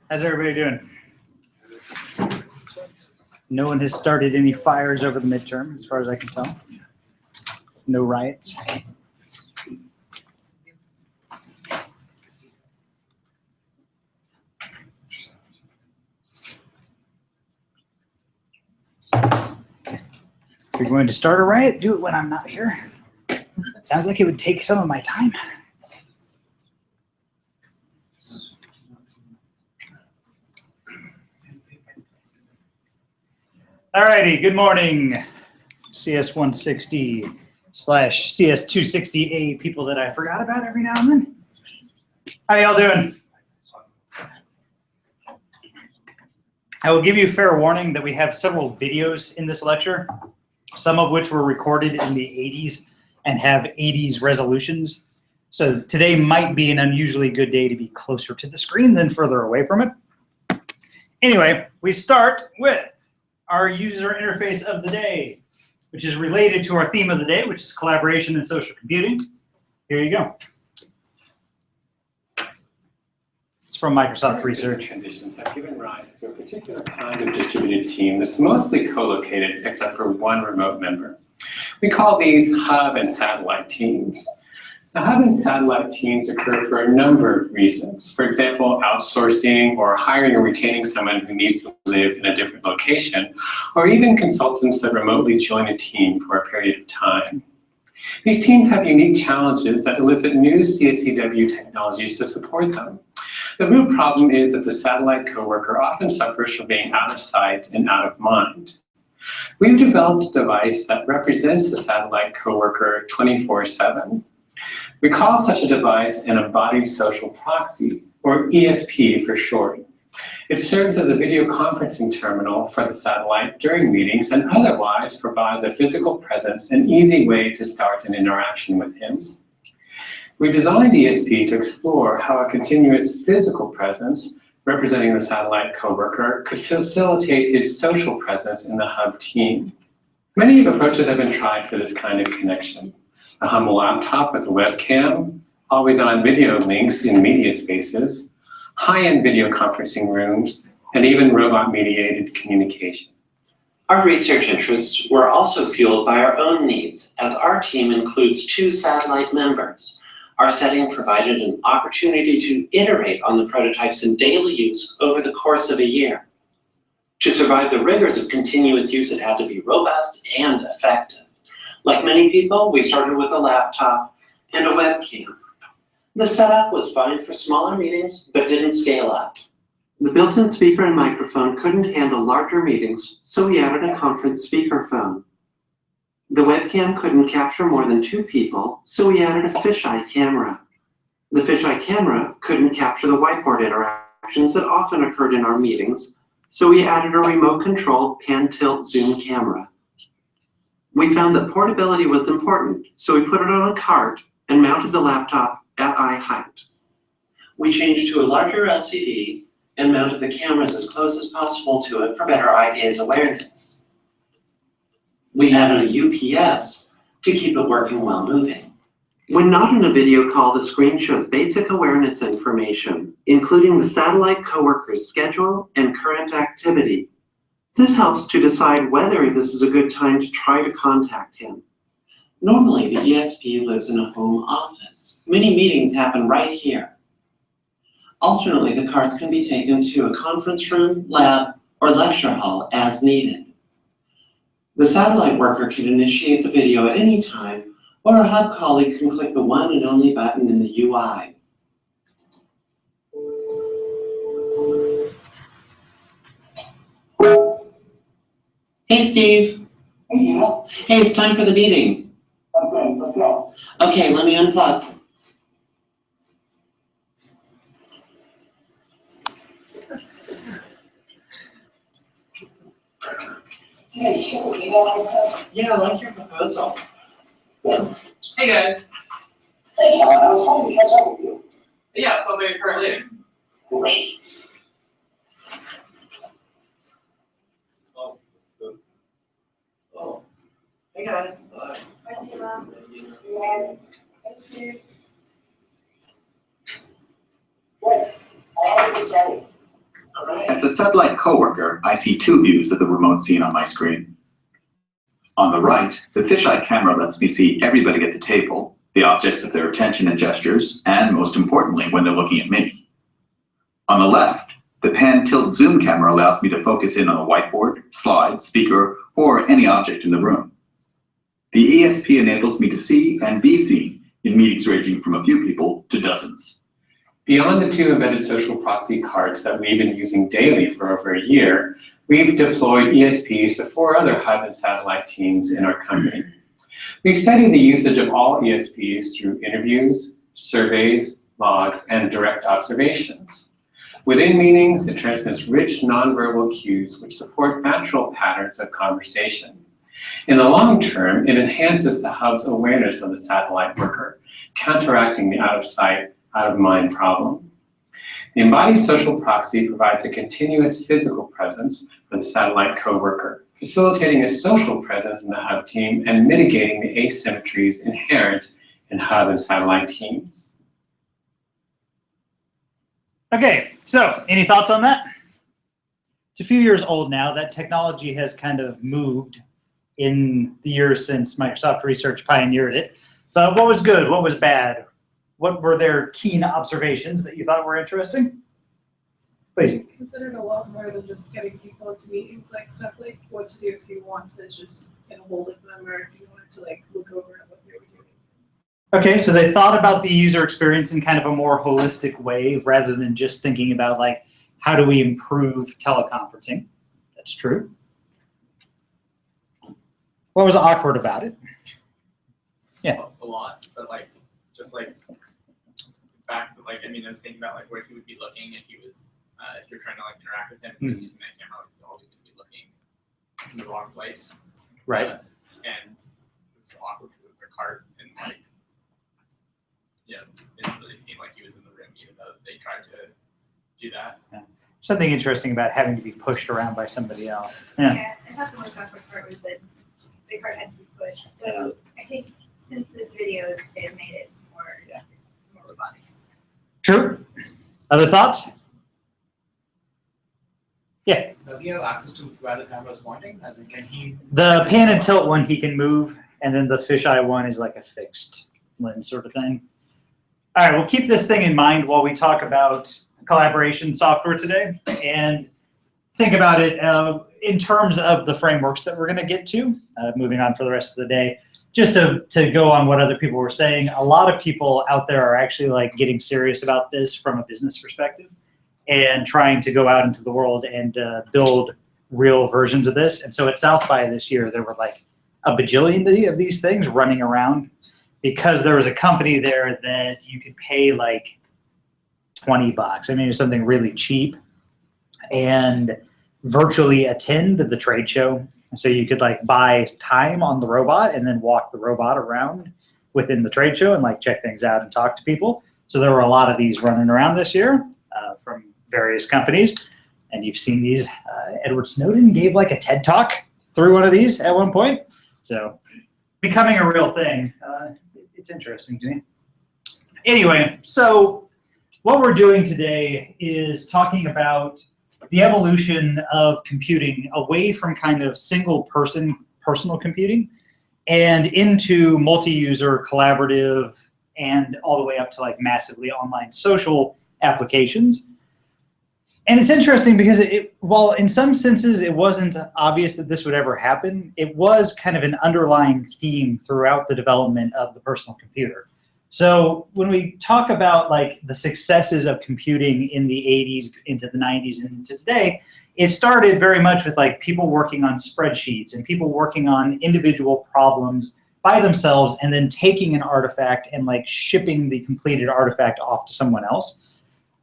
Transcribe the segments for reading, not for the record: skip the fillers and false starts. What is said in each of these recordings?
How's everybody doing? No one has started any fires over the midterm, as far as I can tell. No riots. If you're going to start a riot, do it when I'm not here. It sounds like it would take some of my time. Alrighty, good morning, CS160 / CS260A people that I forgot about every now and then. How y'all doing? I will give you a fair warning that we have several videos in this lecture, some of which were recorded in the 80s and have 80s resolutions. So today might be an unusually good day to be closer to the screen than further away from it. Anyway, we start with our user interface of the day, which is related to our theme of the day, which is collaboration and social computing. Here you go. It's from Microsoft Research. Conditions have given rise to a particular kind of distributed team that's mostly co-located except for one remote member. We call these hub and satellite teams. Now, hub and satellite teams occur for a number of reasons. For example, outsourcing or hiring or retaining someone who needs to live in a different location, or even consultants that remotely join a team for a period of time. These teams have unique challenges that elicit new CSCW technologies to support them. The real problem is that the satellite coworker often suffers from being out of sight and out of mind. We've developed a device that represents the satellite coworker 24/7. We call such a device an embodied social proxy, or ESP for short. It serves as a video conferencing terminal for the satellite during meetings and otherwise provides a physical presence, an easy way to start an interaction with him. We designed ESP to explore how a continuous physical presence representing the satellite coworker could facilitate his social presence in the hub team. Many approaches have been tried for this kind of connection. A humble laptop with a webcam, always-on video links in media spaces, high-end video conferencing rooms, and even robot-mediated communication. Our research interests were also fueled by our own needs, as our team includes 2 satellite members. Our setting provided an opportunity to iterate on the prototypes in daily use over the course of a year. To survive the rigors of continuous use, it had to be robust and effective. Like many people, we started with a laptop and a webcam. The setup was fine for smaller meetings, but didn't scale up. The built-in speaker and microphone couldn't handle larger meetings, so we added a conference speakerphone. The webcam couldn't capture more than 2 people, so we added a fisheye camera. The fisheye camera couldn't capture the whiteboard interactions that often occurred in our meetings, so we added a remote-controlled pan-tilt zoom camera. We found that portability was important, so we put it on a cart and mounted the laptop at eye height. We changed to a larger LCD and mounted the cameras as close as possible to it for better eye gaze awareness. We added a UPS to keep it working while moving. When not in a video call, the screen shows basic awareness information, including the satellite coworker's schedule and current activity. This helps to decide whether this is a good time to try to contact him. Normally, the ESP lives in a home office. Many meetings happen right here. Alternately, the carts can be taken to a conference room, lab, or lecture hall as needed. The satellite worker can initiate the video at any time, or a hub colleague can click the one and only button in the UI. Hey, Steve. Hey, yeah. Hey, it's time for the meeting. Okay, let's go. Okay, let me unplug. Hey, sure, you know what I said? Yeah, I like your proposal. Yeah. Hey guys. Hey, Kellen, I was hoping to catch up with you. Yeah, so I'll be your current leader. Great. Oh. Hey guys. Hi. Hi, Tima. Yes. Hi, Steve. Good. All is ready. All right. As a satellite coworker, I see two views of the remote scene on my screen. On the right, the fisheye camera lets me see everybody at the table, the objects of their attention and gestures, and most importantly, when they're looking at me. On the left, the pan-tilt-zoom camera allows me to focus in on a whiteboard, slide, speaker, or any object in the room. The ESP enables me to see and be seen in meetings ranging from a few people to dozens. Beyond the two embedded social proxy cards that we've been using daily for over a year, we've deployed ESPs to 4 other hub and satellite teams in our company. We've studied the usage of all ESPs through interviews, surveys, logs, and direct observations. Within meetings, it transmits rich nonverbal cues which support natural patterns of conversation. In the long term, it enhances the hub's awareness of the satellite worker, counteracting the out-of-sight, out-of-mind problem. The embodied social proxy provides a continuous physical presence for the satellite coworker, facilitating a social presence in the hub team and mitigating the asymmetries inherent in hub and satellite teams. Okay, so any thoughts on that? It's a few years old now. That technology has kind of moved in the years since Microsoft Research pioneered it. But what was good? What was bad? What were their keen observations that you thought were interesting? Please. Considered a lot more than just getting people into meetings, like stuff like what to do if you want to just get a hold of them, or if you wanted to like look over at what they were doing. Okay, so they thought about the user experience in kind of a more holistic way rather than just thinking about like, how do we improve teleconferencing? That's true. What was awkward about it? Yeah. A lot, but like, just like, back, like, I mean, I was thinking about like where he would be looking if he was, if you're trying to like interact with him, if he was using that camera, like, he's always going to be looking in the wrong place. Right. And it was awkward because it was a cart, and like, yeah, it didn't really seem like he was in the room, even though they tried to do that. Yeah. Something interesting about having to be pushed around by somebody else. Yeah. Yeah, I thought the most awkward part was that the cart had to be pushed. So I think since this video, they've made it more, more robotic. True. Other thoughts? Yeah. Does he have access to where the camera is pointing? As in, can he? The pan and tilt one he can move, and then the fisheye one is like a fixed lens sort of thing. All right, we'll keep this thing in mind while we talk about collaboration software today, and think about it in terms of the frameworks that we're going to get to, moving on for the rest of the day. Just to go on what other people were saying, a lot of people out there are actually like getting serious about this from a business perspective and trying to go out into the world and build real versions of this. And so at South by this year, there were like a bajillion of these things running around because there was a company there that you could pay like $20. I mean, it was something really cheap, and virtually attend the trade show. And so you could like buy time on the robot and then walk the robot around within the trade show and like check things out and talk to people. So there were a lot of these running around this year from various companies. And you've seen these. Edward Snowden gave like a TED Talk through one of these at one point. So becoming a real thing. It's interesting to me. Anyway, so what we're doing today is talking about the evolution of computing away from kind of single person personal computing and into multi-user collaborative and all the way up to like massively online social applications. And it's interesting because while in some senses it wasn't obvious that this would ever happen, it was kind of an underlying theme throughout the development of the personal computer. So when we talk about like the successes of computing in the 80s into the 90s and into today, it started very much with like people working on spreadsheets and people working on individual problems by themselves and then taking an artifact and like shipping the completed artifact off to someone else.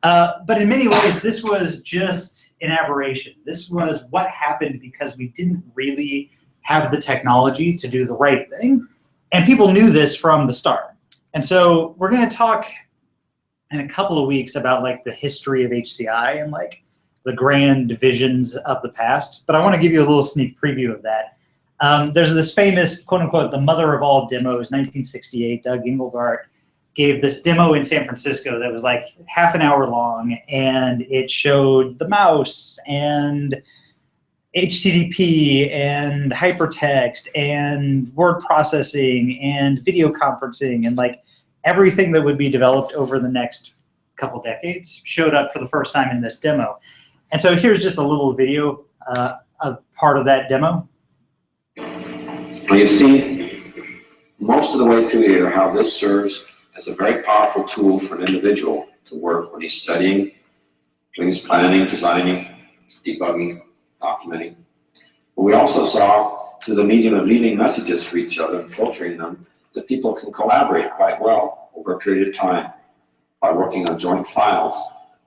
But in many ways, this was just an aberration. This was what happened because we didn't really have the technology to do the right thing. And people knew this from the start. And so we're going to talk in a couple of weeks about like the history of HCI and like the grand visions of the past. But I want to give you a little sneak preview of that. There's this famous, quote unquote, the mother of all demos, 1968, Doug Engelbart gave this demo in San Francisco that was like half an hour long, and it showed the mouse and HTTP and hypertext and word processing and video conferencing, and like everything that would be developed over the next couple decades showed up for the first time in this demo. And so here's just a little video of part of that demo. Well, you see most of the way through here how this serves as a very powerful tool for an individual to work when he's studying, doing his planning, designing, debugging, documenting. But we also saw through the medium of leaving messages for each other and filtering them that people can collaborate quite well over a period of time by working on joint files.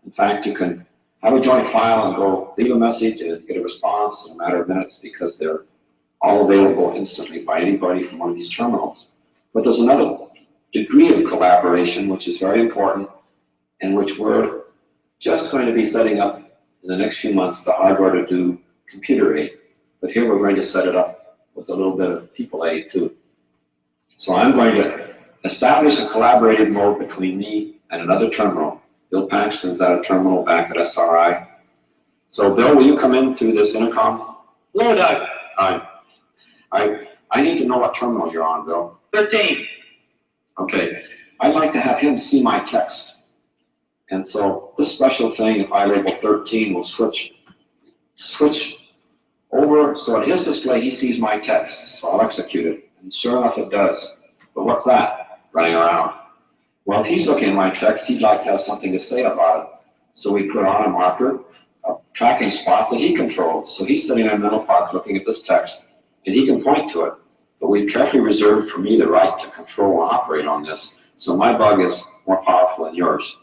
In fact, you can have a joint file and go leave a message and get a response in a matter of minutes because they're all available instantly by anybody from one of these terminals. But there's another degree of collaboration which is very important, and which we're just going to be setting up in the next few months the hardware to do computer aid. But here we're going to set it up with a little bit of people aid too. So I'm going to establish a collaborative mode between me and another terminal. Bill Paxton's at a terminal back at SRI. So Bill, will you come in through this intercom? Hello, Doug. Hi. I need to know what terminal you're on, Bill. 13. Okay. I'd like to have him see my text. And so this special thing, if I label 13, will switch over. So at his display, he sees my text. So I'll execute it. And sure enough, it does. But what's that running around? Well, if he's looking at my text, he'd like to have something to say about it. So we put on a marker, a tracking spot that he controls. So he's sitting in a mental park looking at this text, and he can point to it. But we've carefully reserved for me the right to control and operate on this. So my bug is more powerful than yours.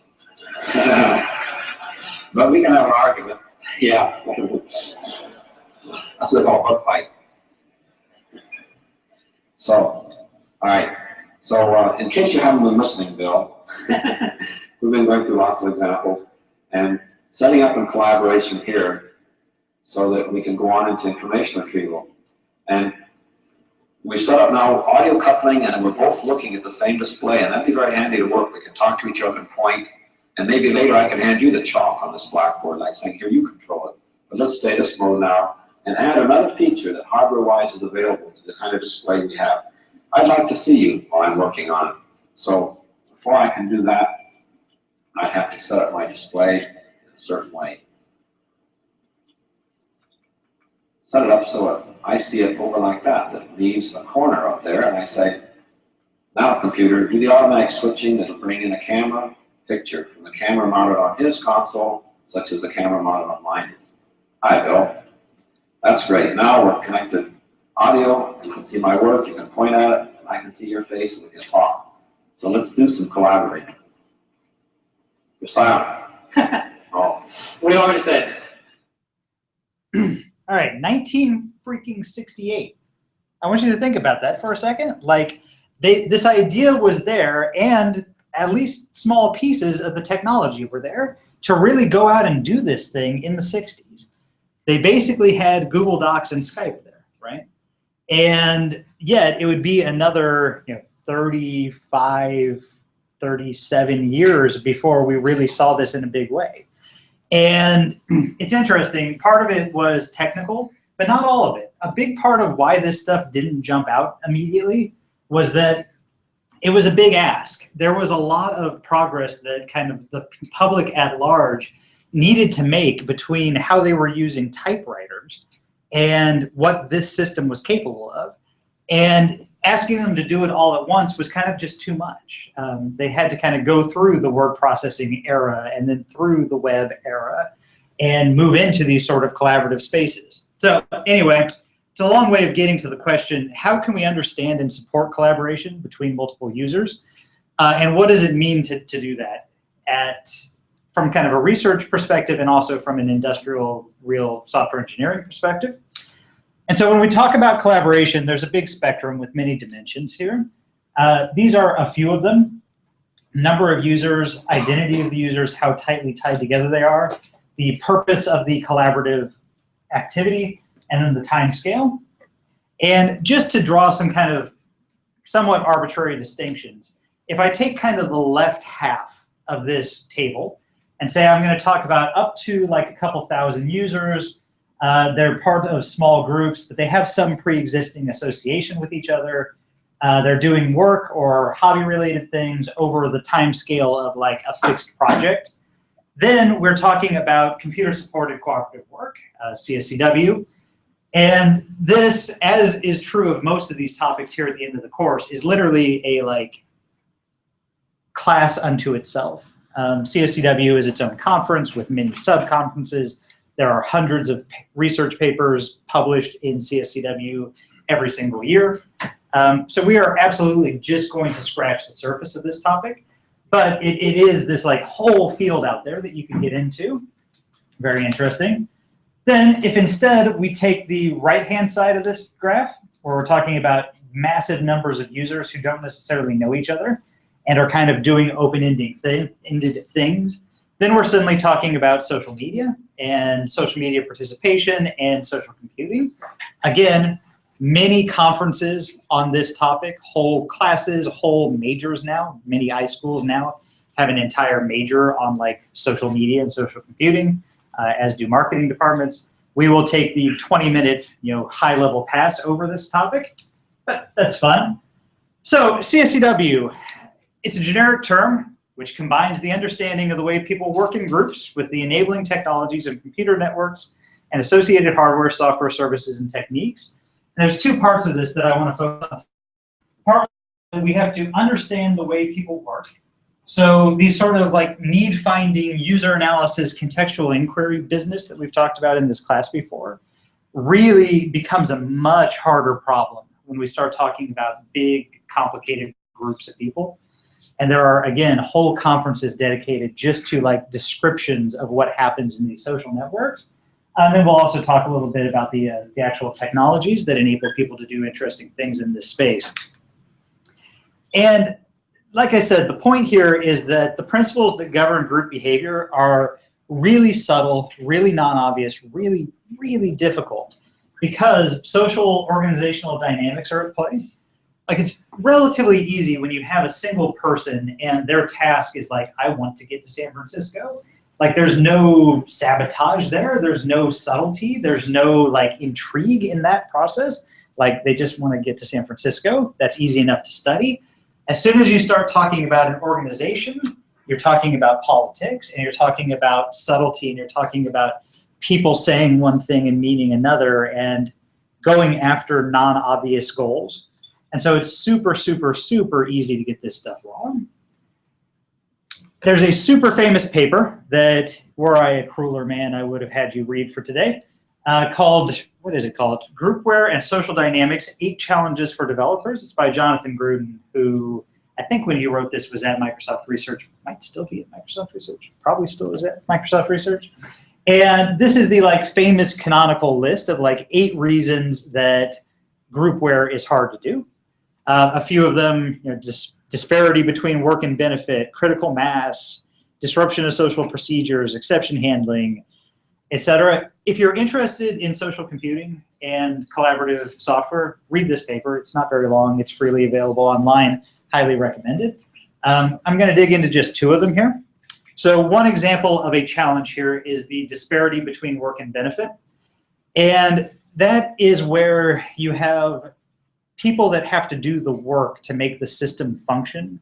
But we can have an argument. Yeah. That's a bug fight. So, all right. So in case you haven't been listening, Bill, we've been going through lots of examples and setting up in collaboration here so that we can go on into information retrieval. And we've set up now audio coupling, and we're both looking at the same display, and that'd be very handy to work. We can talk to each other and point, and maybe later I can hand you the chalk on this blackboard, like saying, here, you control it. But let's status mode now and add another feature that hardware-wise is available to the kind of display we have. I'd like to see you while I'm working on it. So before I can do that, I have to set up my display in a certain way. Set it up so I see it over like that. That leaves a corner up there, and I say, now computer, do the automatic switching that'll bring in a camera picture from the camera mounted on his console, such as the camera mounted on mine is. Hi, Bill. That's great. Now we're connected audio. You can see my work. You can point at it. And I can see your face, and we can talk. So let's do some collaborating. You're silent. Oh. What do you want me to say? All right, 1968. I want you to think about that for a second. Like, this idea was there, and at least small pieces of the technology were there to really go out and do this thing in the 60s. They basically had Google Docs and Skype there, right? And yet it would be another 35, 37 years before we really saw this in a big way. And it's interesting, part of it was technical, but not all of it. A big part of why this stuff didn't jump out immediately was that it was a big ask. There was a lot of progress that kind of the public at large needed to make between how they were using typewriters and what this system was capable of. And asking them to do it all at once was kind of just too much. They had to kind of go through the word processing era and then through the web era and move into these sort of collaborative spaces. So anyway, it's a long way of getting to the question, how can we understand and support collaboration between multiple users? And what does it mean to do that from kind of a research perspective and also from an industrial, real software engineering perspective? And so when we talk about collaboration, there's a big spectrum with many dimensions here. These are a few of them. number of users, identity of the users, how tightly tied together they are, the purpose of the collaborative activity, and then the time scale. And just to draw some kind of somewhat arbitrary distinctions, if I take kind of the left half of this table and say I'm going to talk about up to like a couple thousand users, they're part of small groups, that they have some pre-existing association with each other, they're doing work or hobby-related things over the time scale of like a fixed project, then we're talking about computer-supported cooperative work, CSCW. And this, as is true of most of these topics here at the end of the course, is literally a like class unto itself. CSCW is its own conference with many sub-conferences. There are hundreds of research papers published in CSCW every single year. So we are absolutely just going to scratch the surface of this topic, but it is this like whole field out there that you can get into. Very interesting. Then if instead we take the right-hand side of this graph, where we're talking about massive numbers of users who don't necessarily know each other and are kind of doing open-ended things, then we're suddenly talking about social media and social media participation and social computing. Again, many conferences on this topic, whole classes, whole majors now, many iSchools now have an entire major on like social media and social computing. As do marketing departments. We will take the 20-minute, high-level pass over this topic, but that's fun. So CSCW, it's a generic term which combines the understanding of the way people work in groups with the enabling technologies of computer networks and associated hardware, software, services, and techniques. And there's two parts of this that I want to focus on. Part one, we have to understand the way people work. So these sort of like need-finding, user analysis, contextual inquiry business that we've talked about in this class before really becomes a much harder problem when we start talking about big, complicated groups of people. And there are, again, whole conferences dedicated just to like descriptions of what happens in these social networks. And then we'll also talk a little bit about the actual technologies that enable people to do interesting things in this space. And like I said, the point here is that the principles that govern group behavior are really subtle, really non-obvious, really, really difficult because social organizational dynamics are at play. Like it's relatively easy when you have a single person and their task is like, I want to get to San Francisco. Like there's no sabotage there, there's no subtlety, there's no like intrigue in that process. Like they just want to get to San Francisco. That's easy enough to study. As soon as you start talking about an organization, you're talking about politics, and you're talking about subtlety, and you're talking about people saying one thing and meaning another, and going after non-obvious goals. And so it's super, super, super easy to get this stuff wrong. There's a super famous paper that, were I a crueler man, I would have had you read for today, called, what is it called? Groupware and Social Dynamics, 8 Challenges for Developers. It's by Jonathan Gruden, who I think when he wrote this was at Microsoft Research, might still be at Microsoft Research, probably still is at Microsoft Research. And this is the like famous canonical list of like 8 reasons that groupware is hard to do. A few of them, disparity between work and benefit, critical mass, disruption of social procedures, exception handling, etc. If you're interested in social computing and collaborative software, read this paper. It's not very long. It's freely available online. Highly recommended. I'm going to dig into just 2 of them here. So one example of a challenge here is the disparity between work and benefit. And that is where you have people that have to do the work to make the system function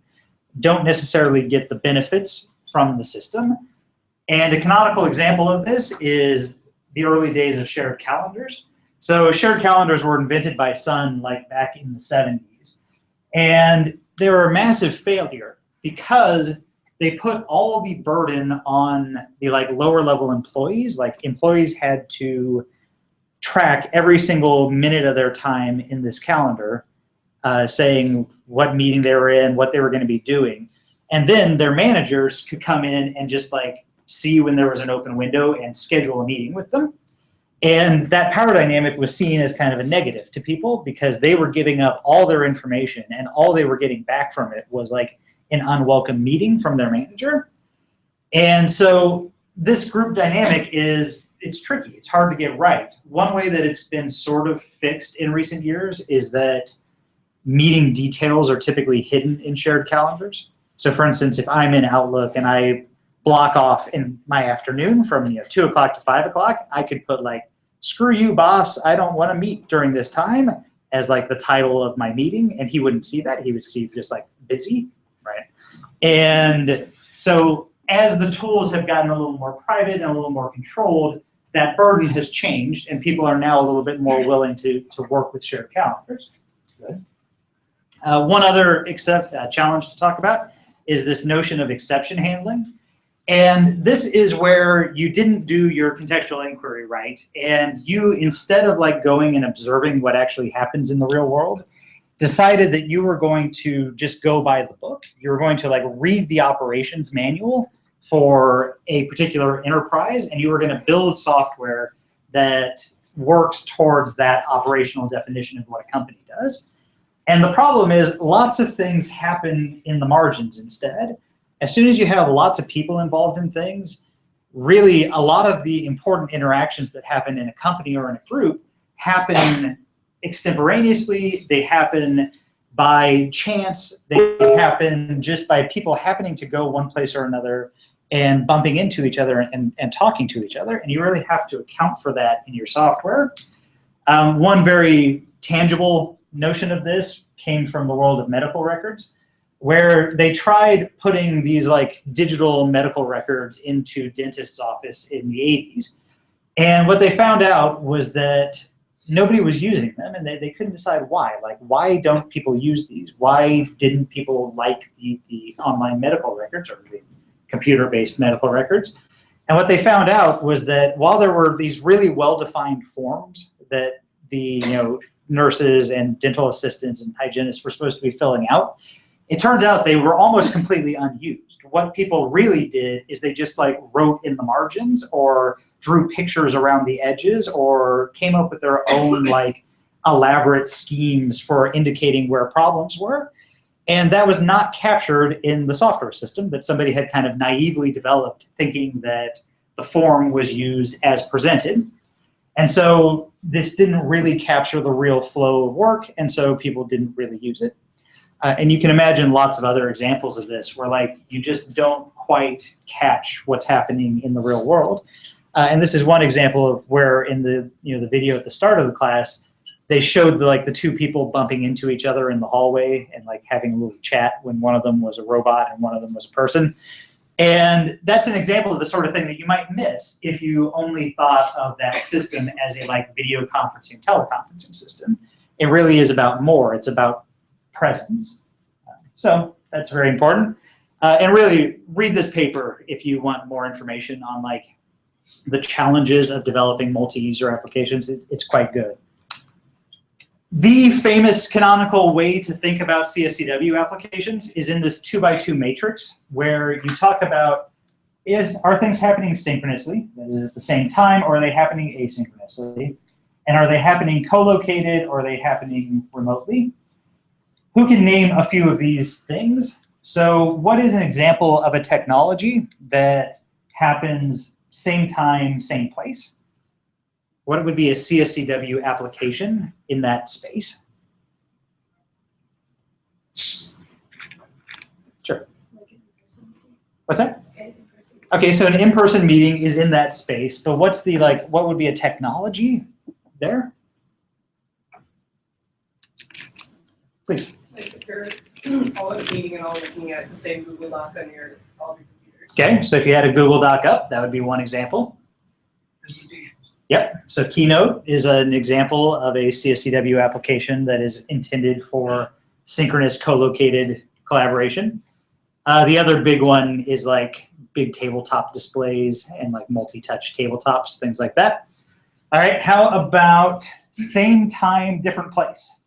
don't necessarily get the benefits from the system. And a canonical example of this is the early days of shared calendars. So shared calendars were invented by Sun like back in the 70s. And they were a massive failure because they put all the burden on the like lower level employees. Like employees had to track every single minute of their time in this calendar, saying what meeting they were in, what they were going to be doing. And then their managers could come in and just like see when there was an open window and schedule a meeting with them. And that power dynamic was seen as kind of a negative to people because they were giving up all their information and all they were getting back from it was like an unwelcome meeting from their manager. And so this group dynamic it's tricky. It's hard to get right. One way that it's been sort of fixed in recent years is that meeting details are typically hidden in shared calendars. So for instance, if I'm in Outlook and I block off in my afternoon from 2 o'clock to 5 o'clock, I could put like, screw you, boss, I don't want to meet during this time as like the title of my meeting, and he wouldn't see that. He would see just like busy, right? And so as the tools have gotten a little more private and a little more controlled, that burden has changed, and people are now a little bit more willing to work with shared calendars. Good. One other challenge to talk about is this notion of exception handling. And this is where you didn't do your contextual inquiry right, and you, instead of like going and observing what actually happens in the real world, decided that you were going to just go by the book. You were going to like read the operations manual for a particular enterprise, and you were going to build software that works towards that operational definition of what a company does. And the problem is lots of things happen in the margins instead. As soon as you have lots of people involved in things, really a lot of the important interactions that happen in a company or in a group happen extemporaneously. They happen by chance. They happen just by people happening to go one place or another and bumping into each other and talking to each other. And you really have to account for that in your software. One very tangible notion of this came from the world of medical records, where they tried putting these like digital medical records into dentist's office in the 80s. And what they found out was that nobody was using them, and they couldn't decide why. Like, why don't people use these? Why didn't people like the online medical records or the computer-based medical records? And what they found out was that while there were these really well-defined forms that the nurses and dental assistants and hygienists were supposed to be filling out, it turns out they were almost completely unused. What people really did is they just like wrote in the margins or drew pictures around the edges or came up with their own like elaborate schemes for indicating where problems were. And that was not captured in the software system that somebody had kind of naively developed, thinking that the form was used as presented. And so this didn't really capture the real flow of work, and so people didn't really use it. And you can imagine lots of other examples of this where like you just don't quite catch what's happening in the real world. And this is one example of where in the the video at the start of the class, they showed the two people bumping into each other in the hallway and like having a little chat when one of them was a robot and one of them was a person. And that's an example of the sort of thing that you might miss if you only thought of that system as a like video conferencing, teleconferencing system. It really is about more. It's about presence. So that's very important. And really read this paper if you want more information on like the challenges of developing multi-user applications. It's quite good. The famous canonical way to think about CSCW applications is in this 2x2 matrix, where you talk about are things happening synchronously, that is at the same time, or are they happening asynchronously? And are they happening co-located, or are they happening remotely? Who can name a few of these things? So what is an example of a technology that happens same time, same place? What would be a CSCW application in that space? Sure. What's that? Okay, so an in-person meeting is in that space, but what's the what would be a technology there? Please. Like if you're all at a meeting and all looking at the same Google Doc on all your computers. Okay, so if you had a Google Doc up, that would be one example. Yep, so Keynote is an example of a CSCW application that is intended for synchronous co-located collaboration. The other big one is like big tabletop displays and like multi-touch tabletops, things like that. All right, how about same time, different place?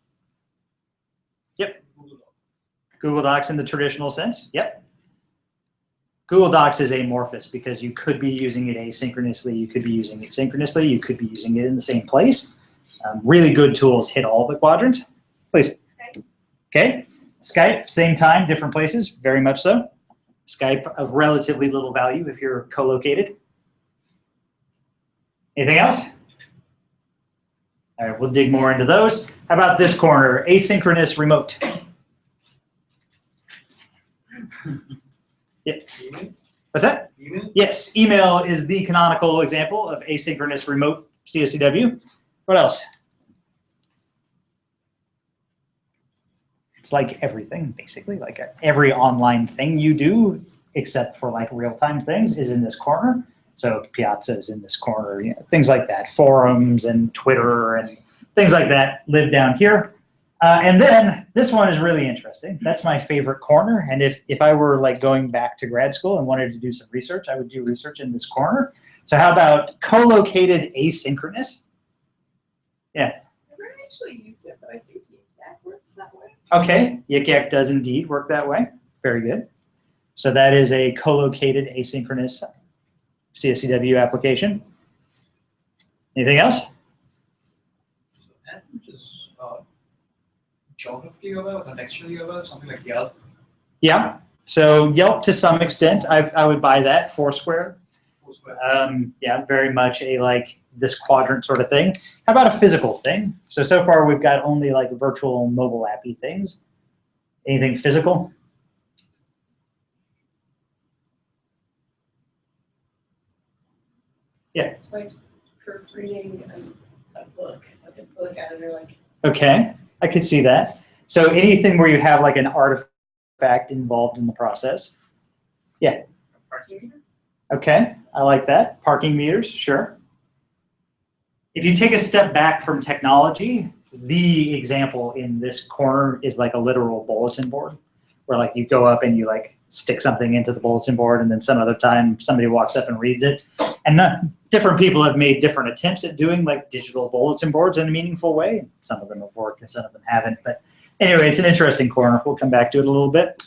Yep. Google Docs in the traditional sense, yep. Google Docs is amorphous because you could be using it asynchronously, you could be using it synchronously, you could be using it in the same place. Really good tools hit all the quadrants. Please. Okay. Skype, same time, different places, very much so. Skype of relatively little value if you're co-located. Anything else? All right, we'll dig more into those. How about this corner, asynchronous remote? Yeah. What's that? Email? Yes, email is the canonical example of asynchronous remote CSCW. What else? It's like everything, basically. Like every online thing you do, except for like real-time things, is in this corner. So Piazza is in this corner, you know, things like that. Forums and Twitter and things like that live down here. And then this one is really interesting. That's my favorite corner. And if I were like going back to grad school and wanted to do some research, I would do research in this corner. So how about co-located asynchronous? Yeah. I've never actually used it, but I think that works that way. Okay, Yik Yak does indeed work that way. Very good. So that is a co-located asynchronous CSCW application. Anything else? And just geography about, contextually about, something like Yelp. Yeah. So Yelp to some extent, I would buy that. Foursquare. Yeah, very much a like this quadrant sort of thing. How about a physical thing? So far we've got only like virtual mobile appy things. Anything physical? Yeah. Like proofreading a book, like a book editor, like. Okay, I could see that. So anything where you have like an artifact involved in the process. Yeah. Parking meter? Okay, I like that. Parking meters, sure. If you take a step back from technology, the example in this corner is like a literal bulletin board, where like you go up and you like stick something into the bulletin board, and then some other time somebody walks up and reads it. And different people have made different attempts at doing like digital bulletin boards in a meaningful way. Some of them have worked and some of them haven't. But anyway, it's an interesting corner. We'll come back to it a little bit.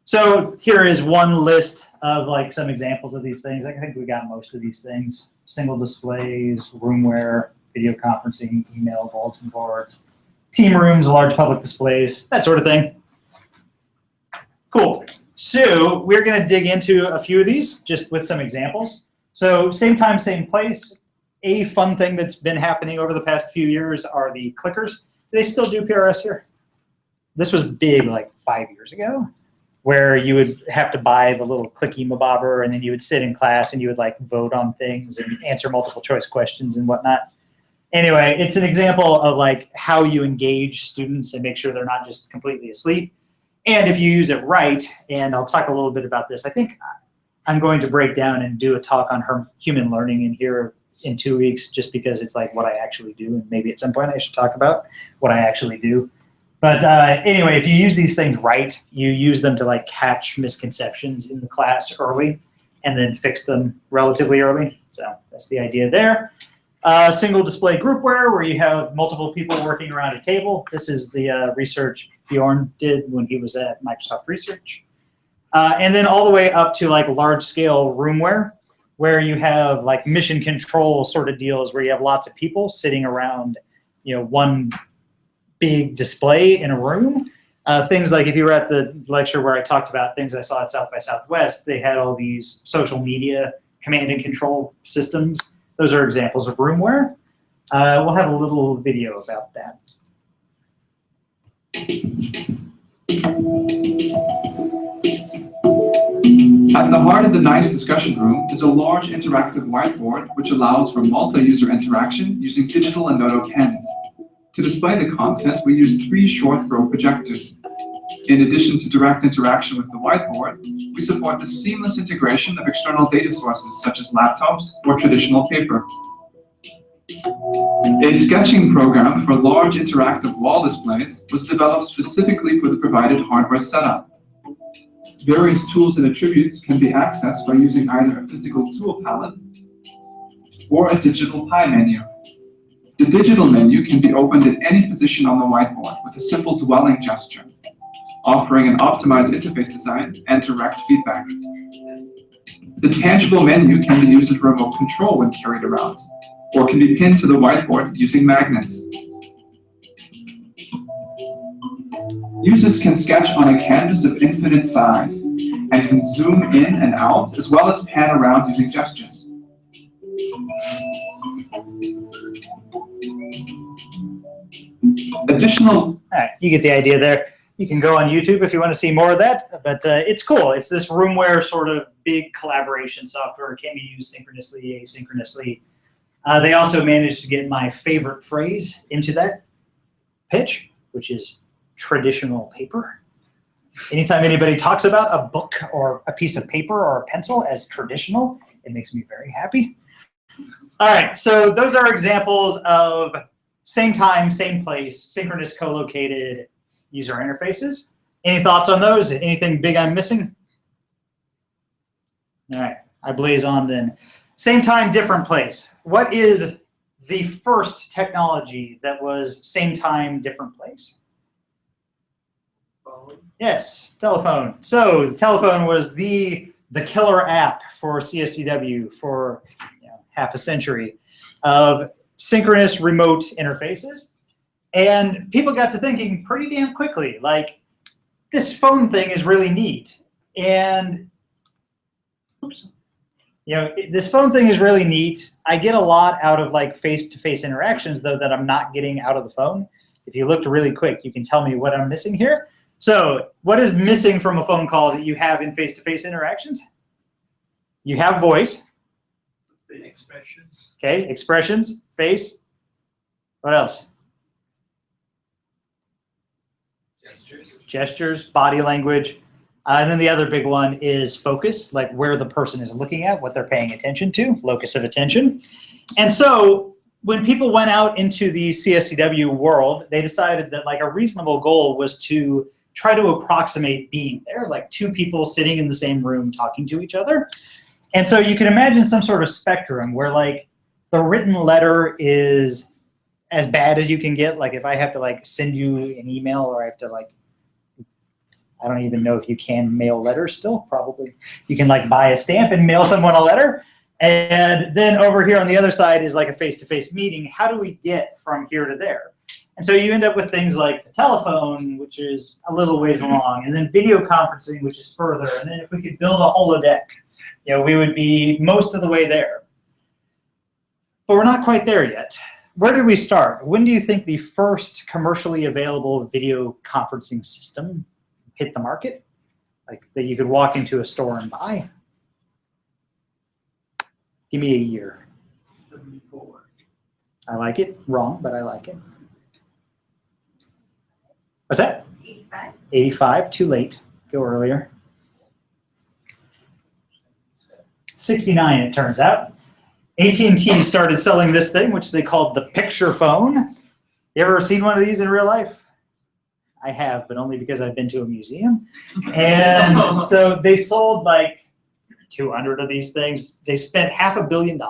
So here is one list of like some examples of these things. I think we got most of these things. Single displays, roomware, video conferencing, email, bulletin boards, team rooms, large public displays, that sort of thing. Cool. So we're going to dig into a few of these just with some examples. So same time, same place. A fun thing that's been happening over the past few years are the clickers. Do they still do PRS here? This was big like 5 years ago, where you would have to buy the little clicky mabobber, and then you would sit in class and you would like vote on things and answer multiple choice questions and whatnot. Anyway, it's an example of like how you engage students and make sure they're not just completely asleep. And if you use it right, and I'll talk a little bit about this, I think I'm going to break down and do a talk on human learning in here in 2 weeks, just because it's like what I actually do, and maybe at some point I should talk about what I actually do. But anyway, if you use these things right, you use them to like catch misconceptions in the class early and then fix them relatively early. So that's the idea there. Single display groupware, where you have multiple people working around a table. This is the research Bjorn did when he was at Microsoft Research. And then all the way up to like large scale roomware, where you have like mission control sort of deals where you have lots of people sitting around, you know, one big display in a room. Things like if you were at the lecture where I talked about things I saw at South by Southwest, they had all these social media command and control systems. Those are examples of roomware. We'll have a little video about that. At the heart of the NICE discussion room is a large interactive whiteboard which allows for multi-user interaction using digital and Noto pens. To display the content, we use 3 short throw projectors. In addition to direct interaction with the whiteboard, we support the seamless integration of external data sources such as laptops or traditional paper. A sketching program for large interactive wall displays was developed specifically for the provided hardware setup. Various tools and attributes can be accessed by using either a physical tool palette or a digital pie menu. The digital menu can be opened at any position on the whiteboard with a simple dwelling gesture, offering an optimized interface design and direct feedback. The tangible menu can be used as remote control when carried around, or can be pinned to the whiteboard using magnets. Users can sketch on a canvas of infinite size and can zoom in and out as well as pan around using gestures. All right, you get the idea there. You can go on YouTube if you want to see more of that, but it's cool. It's this roomware sort of big collaboration software. It can be used synchronously, asynchronously. They also managed to get my favorite phrase into that pitch, which is traditional paper. Anytime anybody talks about a book or a piece of paper or a pencil as traditional, it makes me very happy. All right, so those are examples of same time, same place, synchronous co-located user interfaces. Any thoughts on those? Anything big I'm missing? All right, I blaze on then. Same time, different place. What is the first technology that was same time, different place? Phone. Yes, telephone. So the telephone was the killer app for CSCW for half a century of synchronous remote interfaces. And people got to thinking pretty damn quickly, like, this phone thing is really neat. And, oops, this phone thing is really neat. I get a lot out of like face-to-face interactions, though, that I'm not getting out of the phone. If you looked really quick, you can tell me what I'm missing here. So what is missing from a phone call that you have in face-to-face interactions? You have voice. The expressions. Okay, expressions, face. What else? Gestures, body language. And then the other big one is focus, like where the person is looking at, what they're paying attention to, locus of attention. And so when people went out into the CSCW world, they decided that like a reasonable goal was to try to approximate being there, like two people sitting in the same room talking to each other. And so you can imagine some sort of spectrum where like the written letter is as bad as you can get. Like if I have to like send you an email, or I have to like, I don't even know if you can mail letters still, probably. You can like buy a stamp and mail someone a letter. And then over here on the other side is like a face-to-face meeting. How do we get from here to there? And so you end up with things like the telephone, which is a little ways along, and then video conferencing, which is further. And then if we could build a holodeck, we would be most of the way there. But we're not quite there yet. Where did we start? When do you think the first commercially available video conferencing system hit the market? Like that you could walk into a store and buy? Give me a year. 74. I like it. Wrong, but I like it. What's that? 85. 85, too late. Go earlier. 69, it turns out. AT&T started selling this thing, which they called the picture phone. You ever seen one of these in real life? I have, but only because I've been to a museum. And so they sold like 200 of these things. They spent $500 million,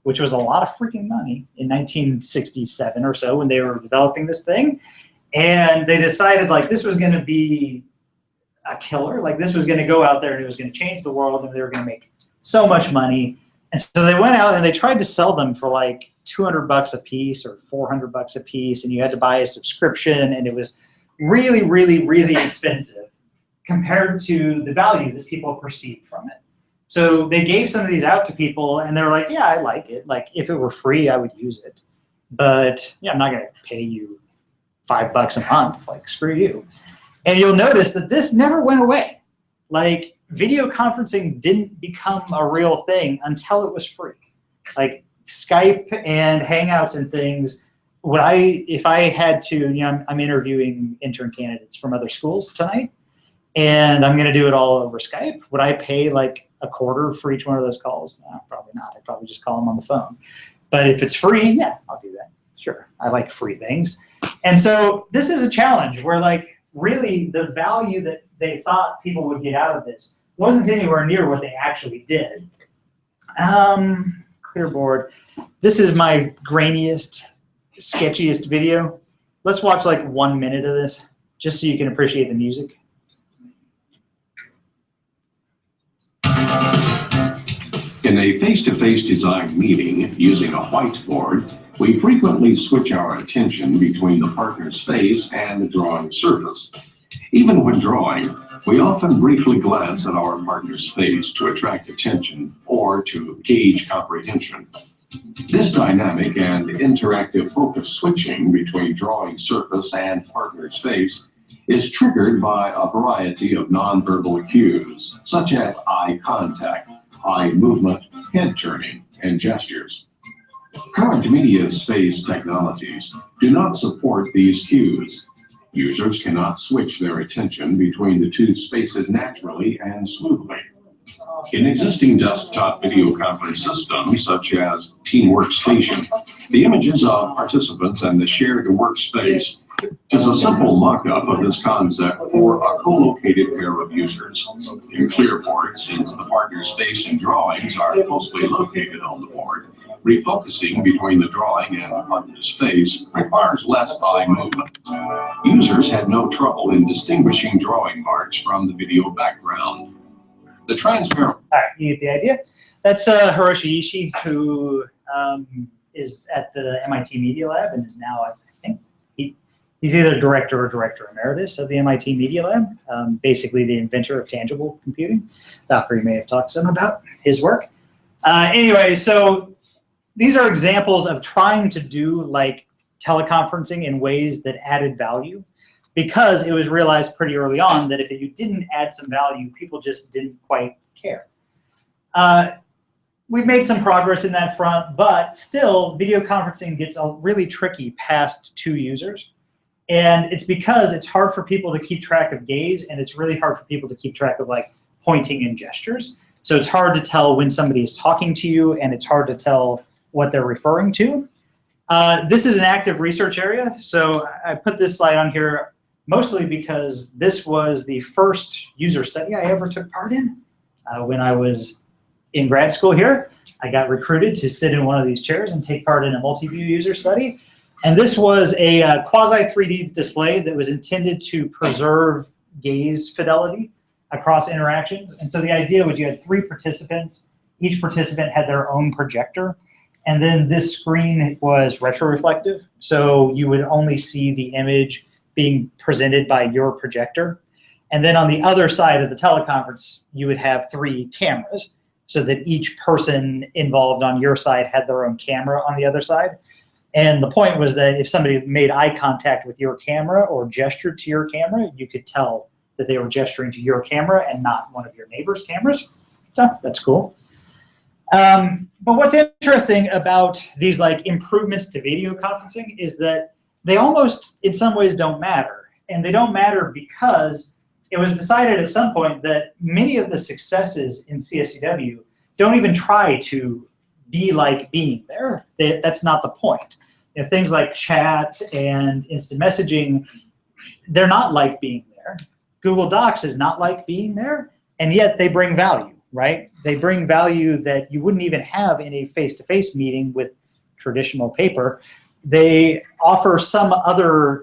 which was a lot of freaking money in 1967 or so when they were developing this thing. And they decided like this was going to be a killer. Like this was going to go out there and it was going to change the world and they were going to make so much money. And so they went out and they tried to sell them for like $200 a piece or $400 a piece. And you had to buy a subscription and it was really, really, really expensive compared to the value that people perceived from it. So they gave some of these out to people and they were like, yeah, I like it. Like if it were free, I would use it. But yeah, I'm not going to pay you $5 a month, like screw you. And you'll notice that this never went away. Like video conferencing didn't become a real thing until it was free. Like Skype and Hangouts and things, if I had to, I'm interviewing intern candidates from other schools tonight, and I'm going to do it all over Skype. Would I pay like a quarter for each one of those calls? No, probably not. I'd probably just call them on the phone. But if it's free, yeah, I'll do that. Sure, I like free things. And so this is a challenge where like really the value that they thought people would get out of this wasn't anywhere near what they actually did. Clearboard. This is my grainiest, sketchiest video. Let's watch like 1 minute of this just so you can appreciate the music. In a face-to-face design meeting using a whiteboard, we frequently switch our attention between the partner's face and the drawing surface. Even when drawing, we often briefly glance at our partner's face to attract attention or to gauge comprehension. This dynamic and interactive focus switching between drawing surface and partner's face is triggered by a variety of nonverbal cues, such as eye contact, eye movement, head turning, and gestures. Current media space technologies do not support these cues. Users cannot switch their attention between the two spaces naturally and smoothly. In existing desktop video conference systems, such as Team Workstation, the images of participants and the shared workspace is a simple mock-up of this concept for a co-located pair of users. In Clearboard, since the partner's face and drawings are closely located on the board, refocusing between the drawing and the partner's face requires less eye movement. Users had no trouble in distinguishing drawing marks from the video background. The transparent. All right, you get the idea. That's Hiroshi Ishii, who is at the MIT Media Lab and is now, I think, he's either director or director emeritus of the MIT Media Lab, basically the inventor of tangible computing. Valkyrie may have talked to some about his work. Anyway, so these are examples of trying to do like teleconferencing in ways that added value, because it was realized pretty early on that if you didn't add some value, people just didn't quite care. We've made some progress in that front, but still video conferencing gets really tricky past 2 users. And it's because it's hard for people to keep track of gaze, and it's really hard for people to keep track of like pointing and gestures. So it's hard to tell when somebody is talking to you, and it's hard to tell what they're referring to. This is an active research area. So I put this slide on here mostly because this was the first user study I ever took part in when I was in grad school here. I got recruited to sit in one of these chairs and take part in a multi-view user study. And this was a quasi 3D display that was intended to preserve gaze fidelity across interactions. And so the idea was you had 3 participants. Each participant had their own projector. And then this screen was retroreflective. So you would only see the image being presented by your projector. And then on the other side of the teleconference, you would have 3 cameras so that each person involved on your side had their own camera on the other side. And the point was that if somebody made eye contact with your camera or gestured to your camera, you could tell that they were gesturing to your camera and not one of your neighbor's cameras. So that's cool. But what's interesting about these like improvements to video conferencing is that they almost, in some ways, don't matter. And they don't matter because it was decided at some point that many of the successes in CSCW don't even try to be like being there. That's not the point. You know, things like chat and instant messaging, they're not like being there. Google Docs is not like being there, and yet they bring value, right? They bring value that you wouldn't even have in a face-to-face meeting with traditional paper. They offer some other,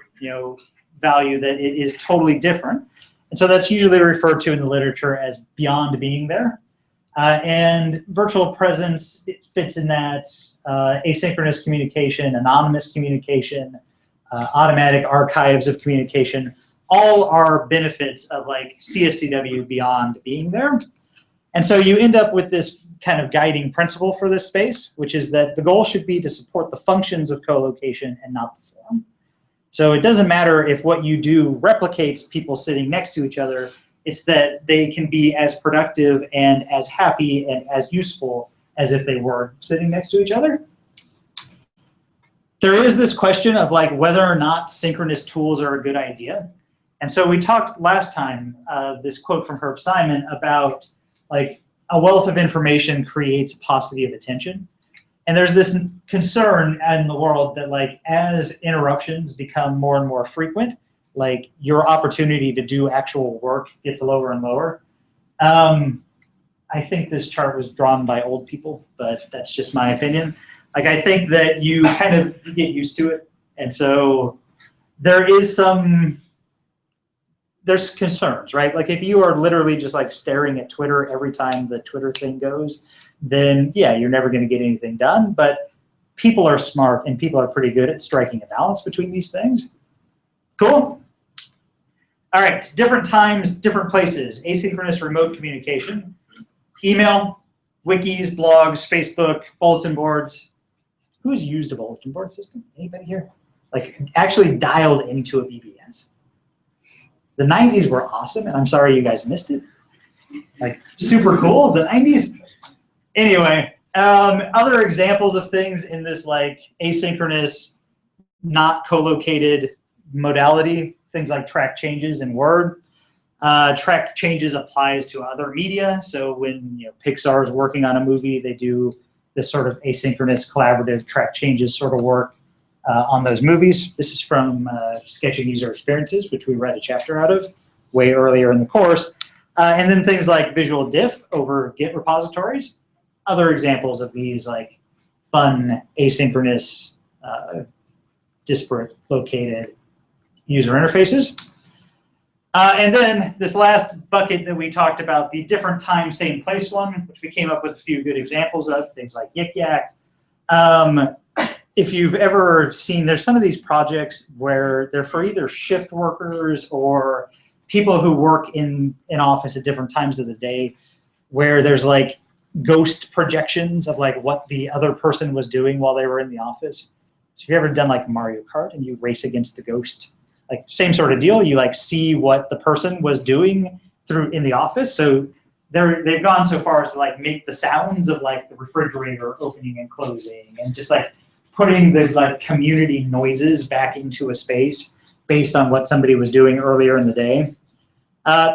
value that is totally different. And so that's usually referred to in the literature as beyond being there. And virtual presence fits in that. Asynchronous communication, anonymous communication, automatic archives of communication, all are benefits of like CSCW beyond being there. And so you end up with this kind of guiding principle for this space, which is that the goal should be to support the functions of co-location and not the form. So it doesn't matter if what you do replicates people sitting next to each other, it's that they can be as productive and as happy and as useful as if they were sitting next to each other. There is this question of like whether or not synchronous tools are a good idea. And so we talked last time, this quote from Herb Simon about like a wealth of information creates paucity of attention. And there's this concern in the world that like as interruptions become more and more frequent, like your opportunity to do actual work gets lower and lower. I think this chart was drawn by old people, but that's just my opinion. Like I think that you kind of get used to it. And so there's concerns, right? Like if you are literally just like staring at Twitter every time the Twitter thing goes, then yeah, you're never going to get anything done. But people are smart and people are pretty good at striking a balance between these things. Cool. All right, different times, different places. Asynchronous remote communication. Email, wikis, blogs, Facebook, bulletin boards. Who's used a bulletin board system? Anybody here? Like actually dialed into a BBS? The 90s were awesome, and I'm sorry you guys missed it. Like super cool, the 90s. Anyway, other examples of things in this like asynchronous, not co-located modality, things like track changes in Word. Track changes applies to other media. So when Pixar is working on a movie, they do this sort of asynchronous collaborative track changes sort of work on those movies. This is from Sketching User Experiences, which we read a chapter out of way earlier in the course. And then things like visual diff over Git repositories. Other examples of these like fun asynchronous disparate located user interfaces. And then this last bucket that we talked about, the different time, same place one, which we came up with a few good examples of, things like Yik Yak. If you've ever seen, there's some of these projects where they're for either shift workers or people who work in an office at different times of the day, where there's like ghost projections of like what the other person was doing while they were in the office. So if you've ever done like Mario Kart and you race against the ghost, like same sort of deal, you like see what the person was doing through in the office. So they've gone so far as to like make the sounds of like the refrigerator opening and closing and just like putting the like community noises back into a space based on what somebody was doing earlier in the day.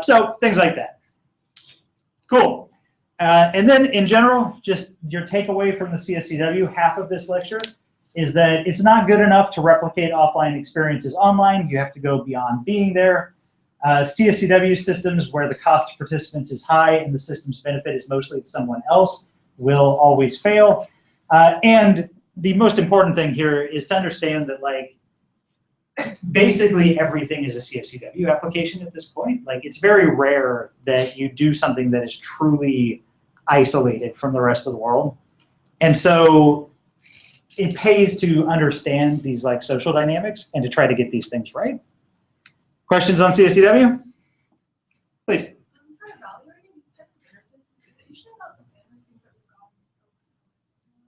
So things like that. Cool. And then in general, just your takeaway from the CSCW, half of this lecture, is that it's not good enough to replicate offline experiences online. You have to go beyond being there. CSCW systems where the cost to participants is high and the system's benefit is mostly to someone else will always fail. And the most important thing here is to understand that like basically everything is a CSCW application at this point. Like it's very rare that you do something that is truly isolated from the rest of the world. And so it pays to understand these like social dynamics and to try to get these things right. Questions on CSCW? Please. For evaluating these types of interfaces, is it usually about the same as things that we've gone?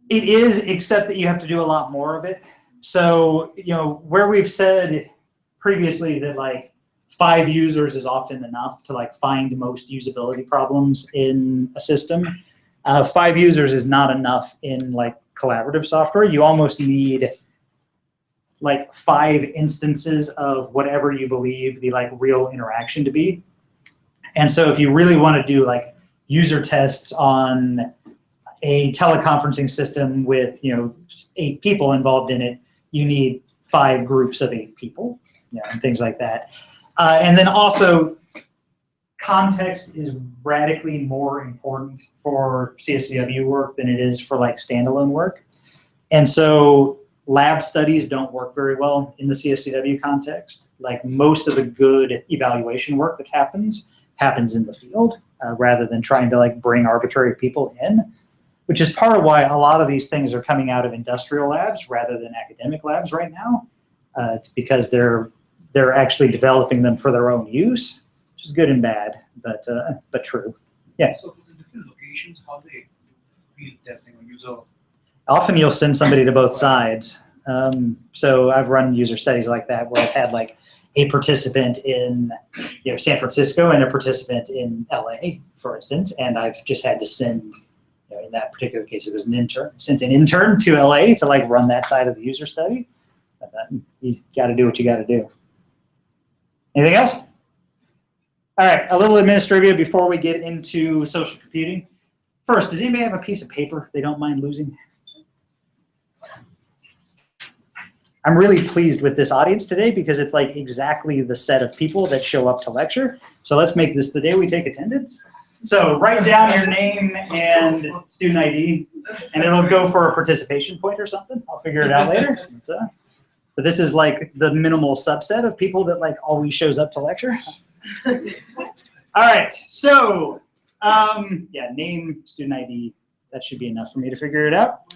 It is, except that you have to do a lot more of it. So, where we've said previously that like 5 users is often enough to like find most usability problems in a system, 5 users is not enough in like collaborative software. You almost need like 5 instances of whatever you believe the like real interaction to be. And so if you really want to do like user tests on a teleconferencing system with just 8 people involved in it, you need 5 groups of 8 people, and things like that. And then also context is radically more important for CSCW work than it is for like standalone work. And so lab studies don't work very well in the CSCW context. Like most of the good evaluation work that happens in the field rather than trying to like bring arbitrary people in, which is part of why a lot of these things are coming out of industrial labs rather than academic labs right now. It's because they're actually developing them for their own use, which is good and bad, but true. Yeah. So if it's in different locations, how they do field testing or user? Often you'll send somebody to both sides. So I've run user studies like that where I've had like a participant in San Francisco and a participant in LA, for instance, and I've just had to send, in that particular case, it was an intern. Sent an intern to LA to like run that side of the user study. But you got to do what you got to do. Anything else? All right, a little administrivia before we get into social computing. First, does anybody have a piece of paper they don't mind losing? I'm really pleased with this audience today because it's like exactly the set of people that show up to lecture. So let's make this the day we take attendance. So write down your name and student ID, and it'll go for a participation point or something. I'll figure it out later. But this is like the minimal subset of people that like always shows up to lecture. All right, so yeah, name, student ID, that should be enough for me to figure it out.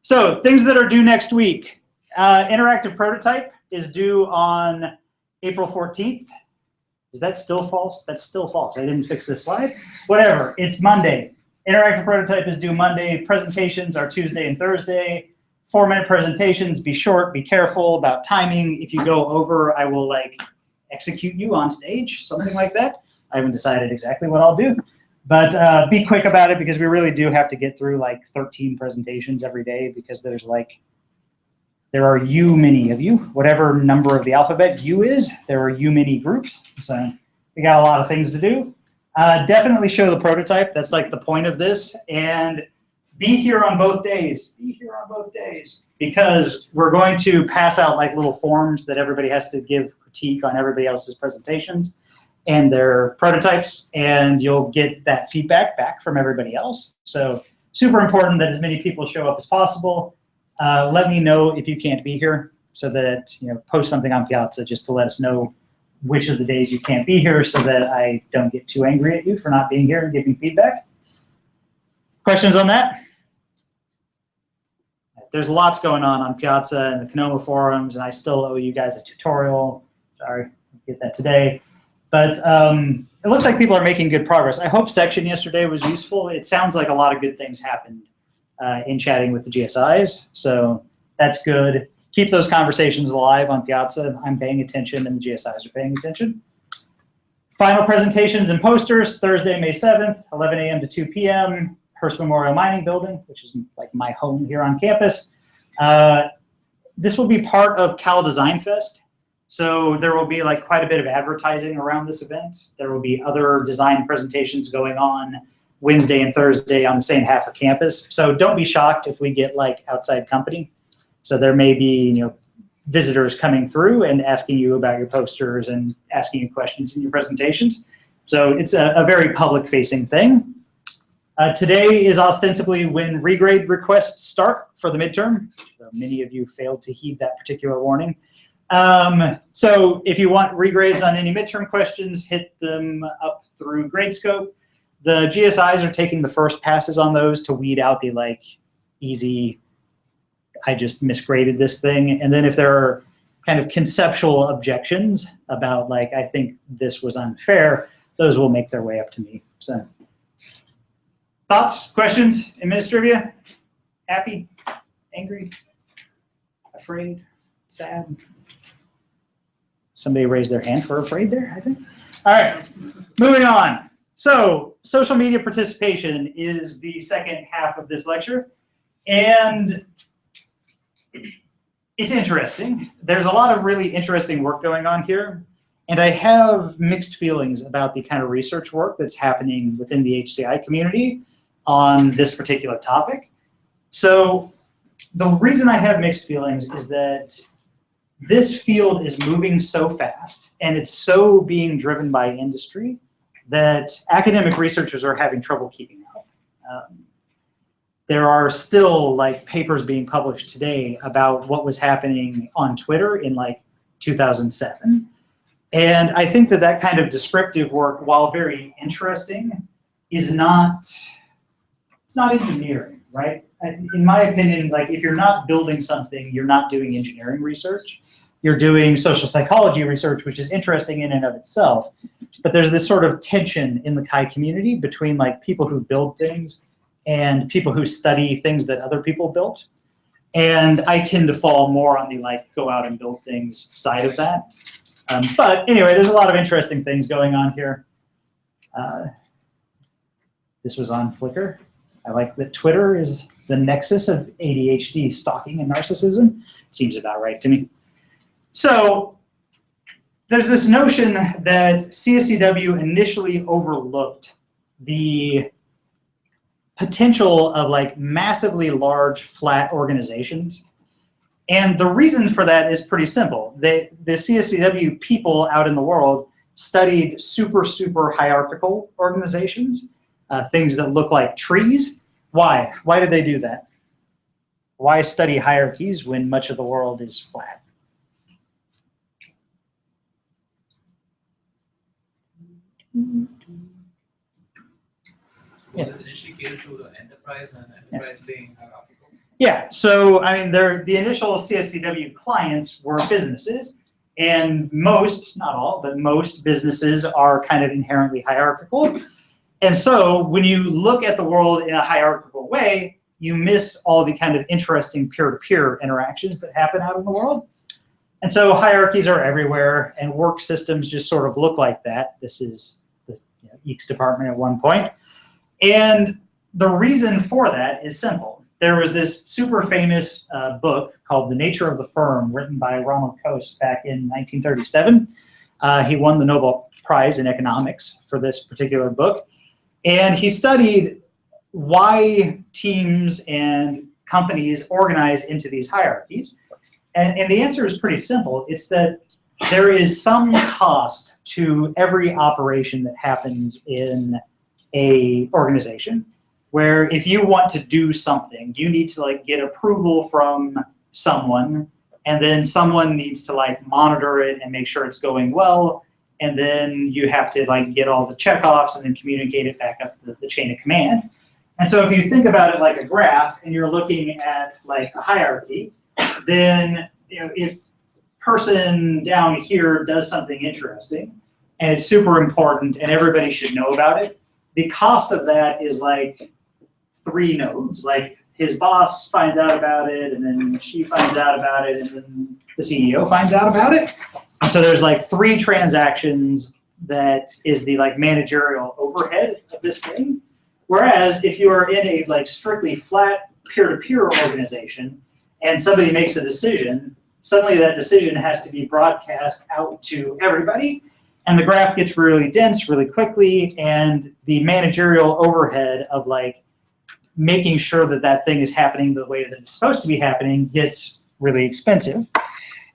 So things that are due next week. Interactive prototype is due on April 14th. Does Is that still false? That's still false. I didn't fix this slide. Whatever, it's Monday. Interactive prototype is due Monday. Presentations are Tuesday and Thursday. 4-minute presentations, be short, be careful about timing. If you go over, I will like execute you on stage, something like that. I haven't decided exactly what I'll do. But be quick about it because we really do have to get through like 13 presentations every day because there are you many of you. Whatever number of the alphabet you is, there are you many groups. So we got a lot of things to do. Definitely show the prototype. That's like the point of this. And be here on both days. Be here on both days. Because we're going to pass out like little forms that everybody has to give critique on everybody else's presentations and their prototypes, and you'll get that feedback back from everybody else. So super important that as many people show up as possible. Let me know if you can't be here so that, post something on Piazza just to let us know which of the days you can't be here so that I don't get too angry at you for not being here and giving feedback. Questions on that? There's lots going on Piazza and the Canoma forums, and I still owe you guys a tutorial. Sorry, I'll get that today. But it looks like people are making good progress. I hope section yesterday was useful. It sounds like a lot of good things happened in chatting with the GSIs, so that's good. Keep those conversations alive on Piazza. I'm paying attention, and the GSIs are paying attention. Final presentations and posters, Thursday, May 7th, 11 a.m. to 2 p.m., Hearst Memorial Mining Building, which is like my home here on campus. This will be part of Cal Design Fest. So there will be like quite a bit of advertising around this event. There will be other design presentations going on Wednesday and Thursday on the same half of campus. So don't be shocked if we get like outside company. So there may be, visitors coming through and asking you about your posters and asking you questions in your presentations. So it's a very public-facing thing. Today is ostensibly when regrade requests start for the midterm. So many of you failed to heed that particular warning. So if you want regrades on any midterm questions, hit them up through Gradescope. The GSIs are taking the first passes on those to weed out the like easy, I just misgraded this thing. And then if there are kind of conceptual objections about like, I think this was unfair, those will make their way up to me. So thoughts, questions, Administrivia? Happy, angry, afraid, sad? Somebody raised their hand for afraid there, I think. All right, moving on. So social media participation is the second half of this lecture. And it's interesting. There's a lot of really interesting work going on here. And I have mixed feelings about the kind of research work that's happening within the HCI community on this particular topic. So the reason I have mixed feelings is that this field is moving so fast and it's so being driven by industry that academic researchers are having trouble keeping up. There are still like papers being published today about what was happening on Twitter in like 2007. And I think that that kind of descriptive work, while very interesting, is not, it's not engineering, right? In my opinion, like if you're not building something, you're not doing engineering research. You're doing social psychology research, which is interesting in and of itself. But there's this sort of tension in the Chi community between like people who build things and people who study things that other people built. And I tend to fall more on the like go out and build things side of that. But anyway, there's a lot of interesting things going on here. This was on Flickr. I like that Twitter is the nexus of ADHD, stalking, and narcissism. Seems about right to me. So there's this notion that CSCW initially overlooked the potential of like massively large flat organizations. And the reason for that is pretty simple. The CSCW people out in the world studied super, super hierarchical organizations, things that look like trees. Why? Why did they do that? Why study hierarchies when much of the world is flat? Was it initially catered to the enterprise and enterprise being hierarchical? Yeah, so I mean, the initial CSCW clients were businesses, And most, not all, but most businesses are kind of inherently hierarchical. And so when you look at the world in a hierarchical way, you miss all the kind of interesting peer-to-peer interactions that happen out in the world. And so hierarchies are everywhere, and work systems just sort of look like that. This is the EECS department at one point. And the reason for that is simple. There was this super famous book called The Nature of the Firm, written by Ronald Coase back in 1937. He won the Nobel Prize in economics for this particular book. And he studied why teams and companies organize into these hierarchies. And the answer is pretty simple. It's that there is some cost to every operation that happens in a organization, where if you want to do something, you need to like get approval from someone, and then someone needs to like monitor it and make sure it's going well, and then you have to like get all the checkoffs and then communicate it back up the chain of command. And so if you think about it like a graph and you're looking at like a hierarchy, then if person down here does something interesting and it's super important and everybody should know about it, the cost of that is like 3 nodes. Like his boss finds out about it, and then she finds out about it, and then the CEO finds out about it. And so there's like 3 transactions that is the like managerial overhead of this thing. Whereas if you are in a like strictly flat peer-to-peer organization and somebody makes a decision, suddenly that decision has to be broadcast out to everybody, and the graph gets really dense really quickly, and the managerial overhead of like making sure that that thing is happening the way that it's supposed to be happening gets really expensive. And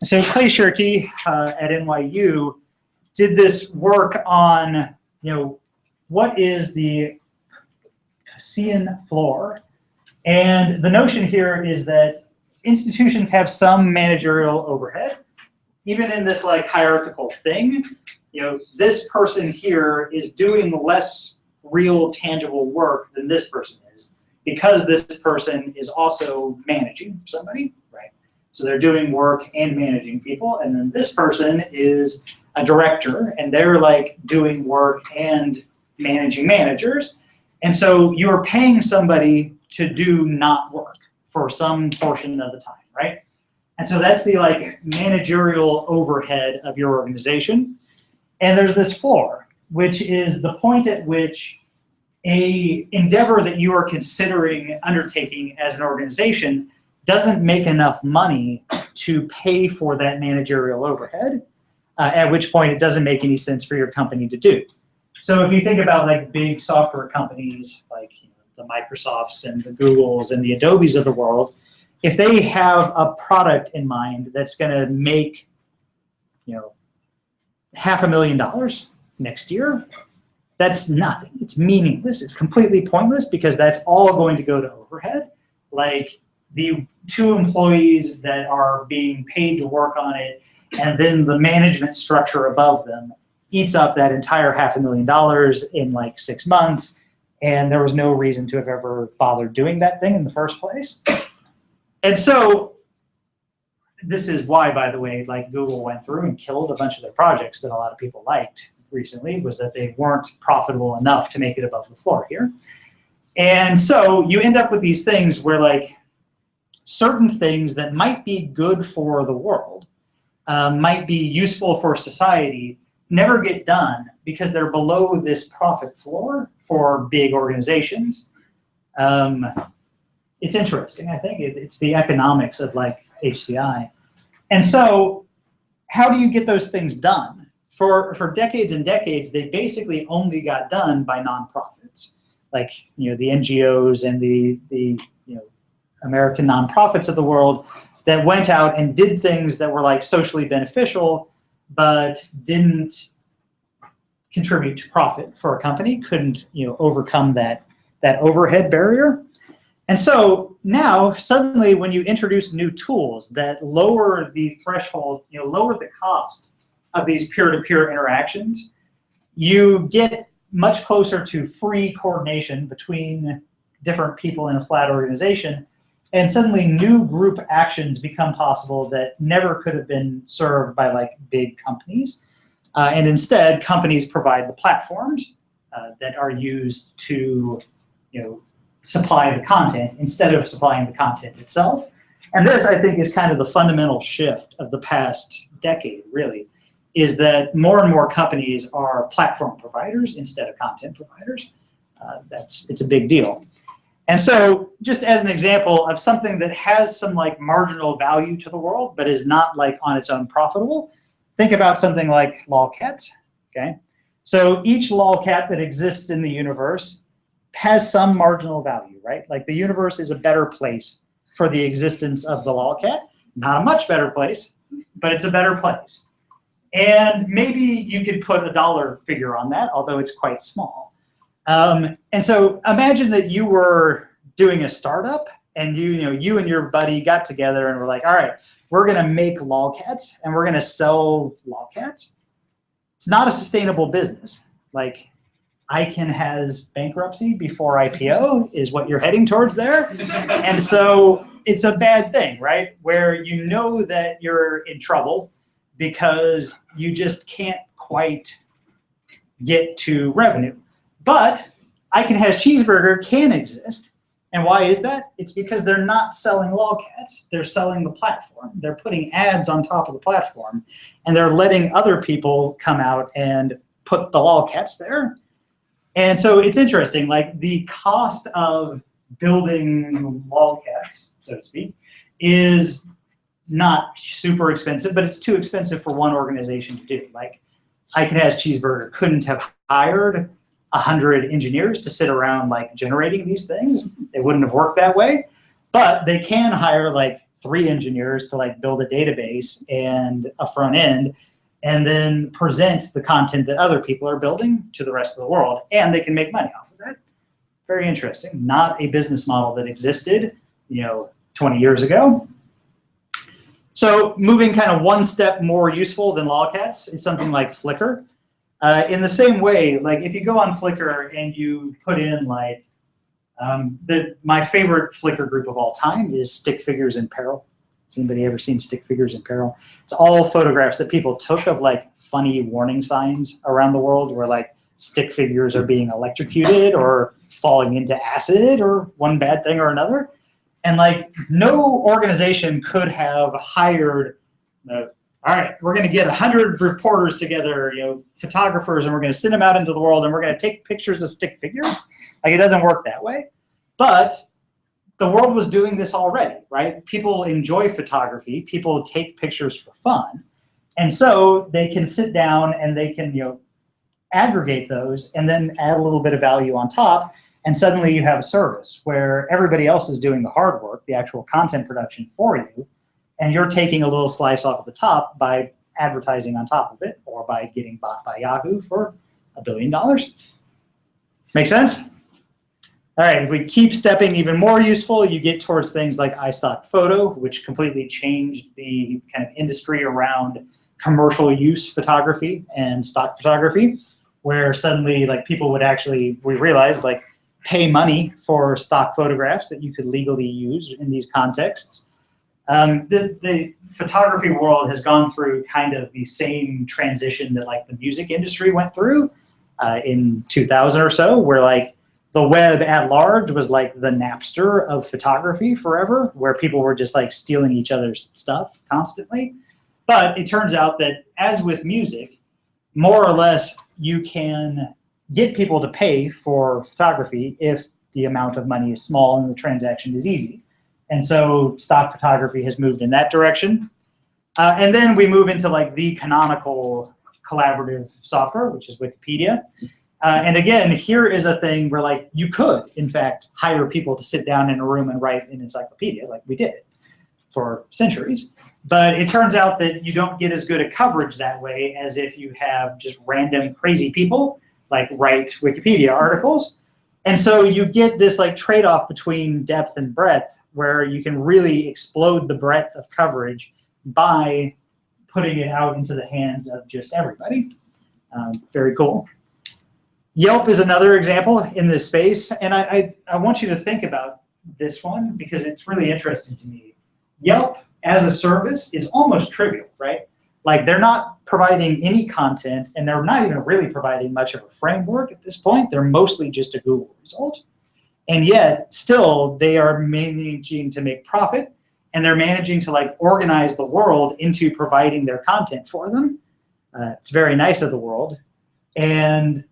so Clay Shirky at NYU did this work on, what is the Gaussian floor? And the notion here is that institutions have some managerial overhead. Even in this like hierarchical thing, this person here is doing less real tangible work than this person is, because this person is also managing somebody, right? So they're doing work and managing people, and then this person is a director, and they're like doing work and managing managers. And so you're paying somebody to do not work for some portion of the time, right? And so that's the like managerial overhead of your organization. And there's this floor, which is the point at which a endeavor that you are considering undertaking as an organization doesn't make enough money to pay for that managerial overhead, at which point it doesn't make any sense for your company to do. So if you think about like big software companies like the Microsofts and the Googles and the Adobes of the world, if they have a product in mind that's going to make $500,000 next year, that's nothing. It's meaningless. It's completely pointless, because that's all going to go to overhead. Like the 2 employees that are being paid to work on it, and then the management structure above them eats up that entire $500,000 in like 6 months, and there was no reason to have ever bothered doing that thing in the first place. And so this is why, by the way, like Google went through and killed a bunch of their projects that a lot of people liked recently, was that they weren't profitable enough to make it above the floor here. And so you end up with these things where like certain things that might be good for the world, might be useful for society, never get done because they're below this profit floor for big organizations. It's interesting, I think. It's the economics of like HCI. And so how do you get those things done? For decades and decades, they basically only got done by nonprofits, like the NGOs and the American nonprofits of the world that went out and did things that were like socially beneficial, but didn't contribute to profit for a company, couldn't overcome that overhead barrier. And so now suddenly when you introduce new tools that lower the threshold, lower the cost of these peer-to-peer interactions, you get much closer to free coordination between different people in a flat organization. And suddenly new group actions become possible that never could have been served by like big companies. And instead, companies provide the platforms that are used to supply the content instead of supplying the content itself. And this, I think, is kind of the fundamental shift of the past decade, really, is that more and more companies are platform providers instead of content providers. It's a big deal. And so just as an example of something that has some like marginal value to the world, but is not like on its own profitable, think about something like lolcats, okay? So each lolcat that exists in the universe has some marginal value, right? Like the universe is a better place for the existence of the lolcat. Not a much better place, but it's a better place. And maybe you could put a dollar figure on that, although it's quite small. And so imagine that you were doing a startup and you and your buddy got together and were like, all right, we're going to make lolcats and we're going to sell lolcats. It's not a sustainable business. Like ICANN has bankruptcy before IPO is what you're heading towards there. And so it's a bad thing, right? Where you know that you're in trouble because you just can't quite get to revenue. But ICANN has Cheeseburger can exist. And why is that? It's because they're not selling lolcats. They're selling the platform. They're putting ads on top of the platform. And they're letting other people come out and put the lolcats there. And so it's interesting, like the cost of building lolcats, so to speak, is not super expensive, but it's too expensive for one organization to do. Like ICANN has Cheeseburger couldn't have hired 100 engineers to sit around like generating these things. It wouldn't have worked that way. But they can hire like 3 engineers to like build a database and a front end and then present the content that other people are building to the rest of the world. And they can make money off of that. Very interesting. Not a business model that existed 20 years ago. So moving kind of one step more useful than lolcats is something like Flickr. In the same way, like if you go on Flickr and you put in like, my favorite Flickr group of all time is Stick Figures in Peril. Has anybody ever seen Stick Figures in Peril? It's all photographs that people took of like funny warning signs around the world where like stick figures are being electrocuted or falling into acid or one bad thing or another. And like no organization could have hired all right, we're going to get 100 reporters together, photographers, and we're going to send them out into the world, and we're going to take pictures of stick figures. Like, it doesn't work that way. But the world was doing this already, right? People enjoy photography. People take pictures for fun. And so they can sit down and they can, aggregate those and then add a little bit of value on top. And suddenly you have a service where everybody else is doing the hard work, the actual content production for you. And you're taking a little slice off of the top by advertising on top of it or by getting bought by Yahoo for $1 billion. Make sense? All right, if we keep stepping even more useful, you get towards things like iStock Photo, which completely changed the kind of industry around commercial use photography and stock photography, where suddenly like people would actually, we realized, like pay money for stock photographs that you could legally use in these contexts. The photography world has gone through kind of the same transition that like the music industry went through in 2000 or so, where like the web at large was like the Napster of photography forever, where people were just like stealing each other's stuff constantly. But it turns out that as with music, more or less you can get people to pay for photography if the amount of money is small and the transaction is easy. And so stock photography has moved in that direction. And then we move into like the canonical collaborative software, which is Wikipedia. And again, here is a thing where like you could, in fact, hire people to sit down in a room and write an encyclopedia, like we did for centuries. But it turns out that you don't get as good a coverage that way as if you have just random crazy people like write Wikipedia articles. And so you get this like trade-off between depth and breadth where you can really explode the breadth of coverage by putting it out into the hands of just everybody. Very cool. Yelp is another example in this space. And I want you to think about this one because it's really interesting to me. Yelp as a service is almost trivial, right? Like they're not providing any content and they're not even really providing much of a framework at this point. They're mostly just a Google result. And yet still they are managing to make profit and they're managing to like organize the world into providing their content for them. It's very nice of the world. And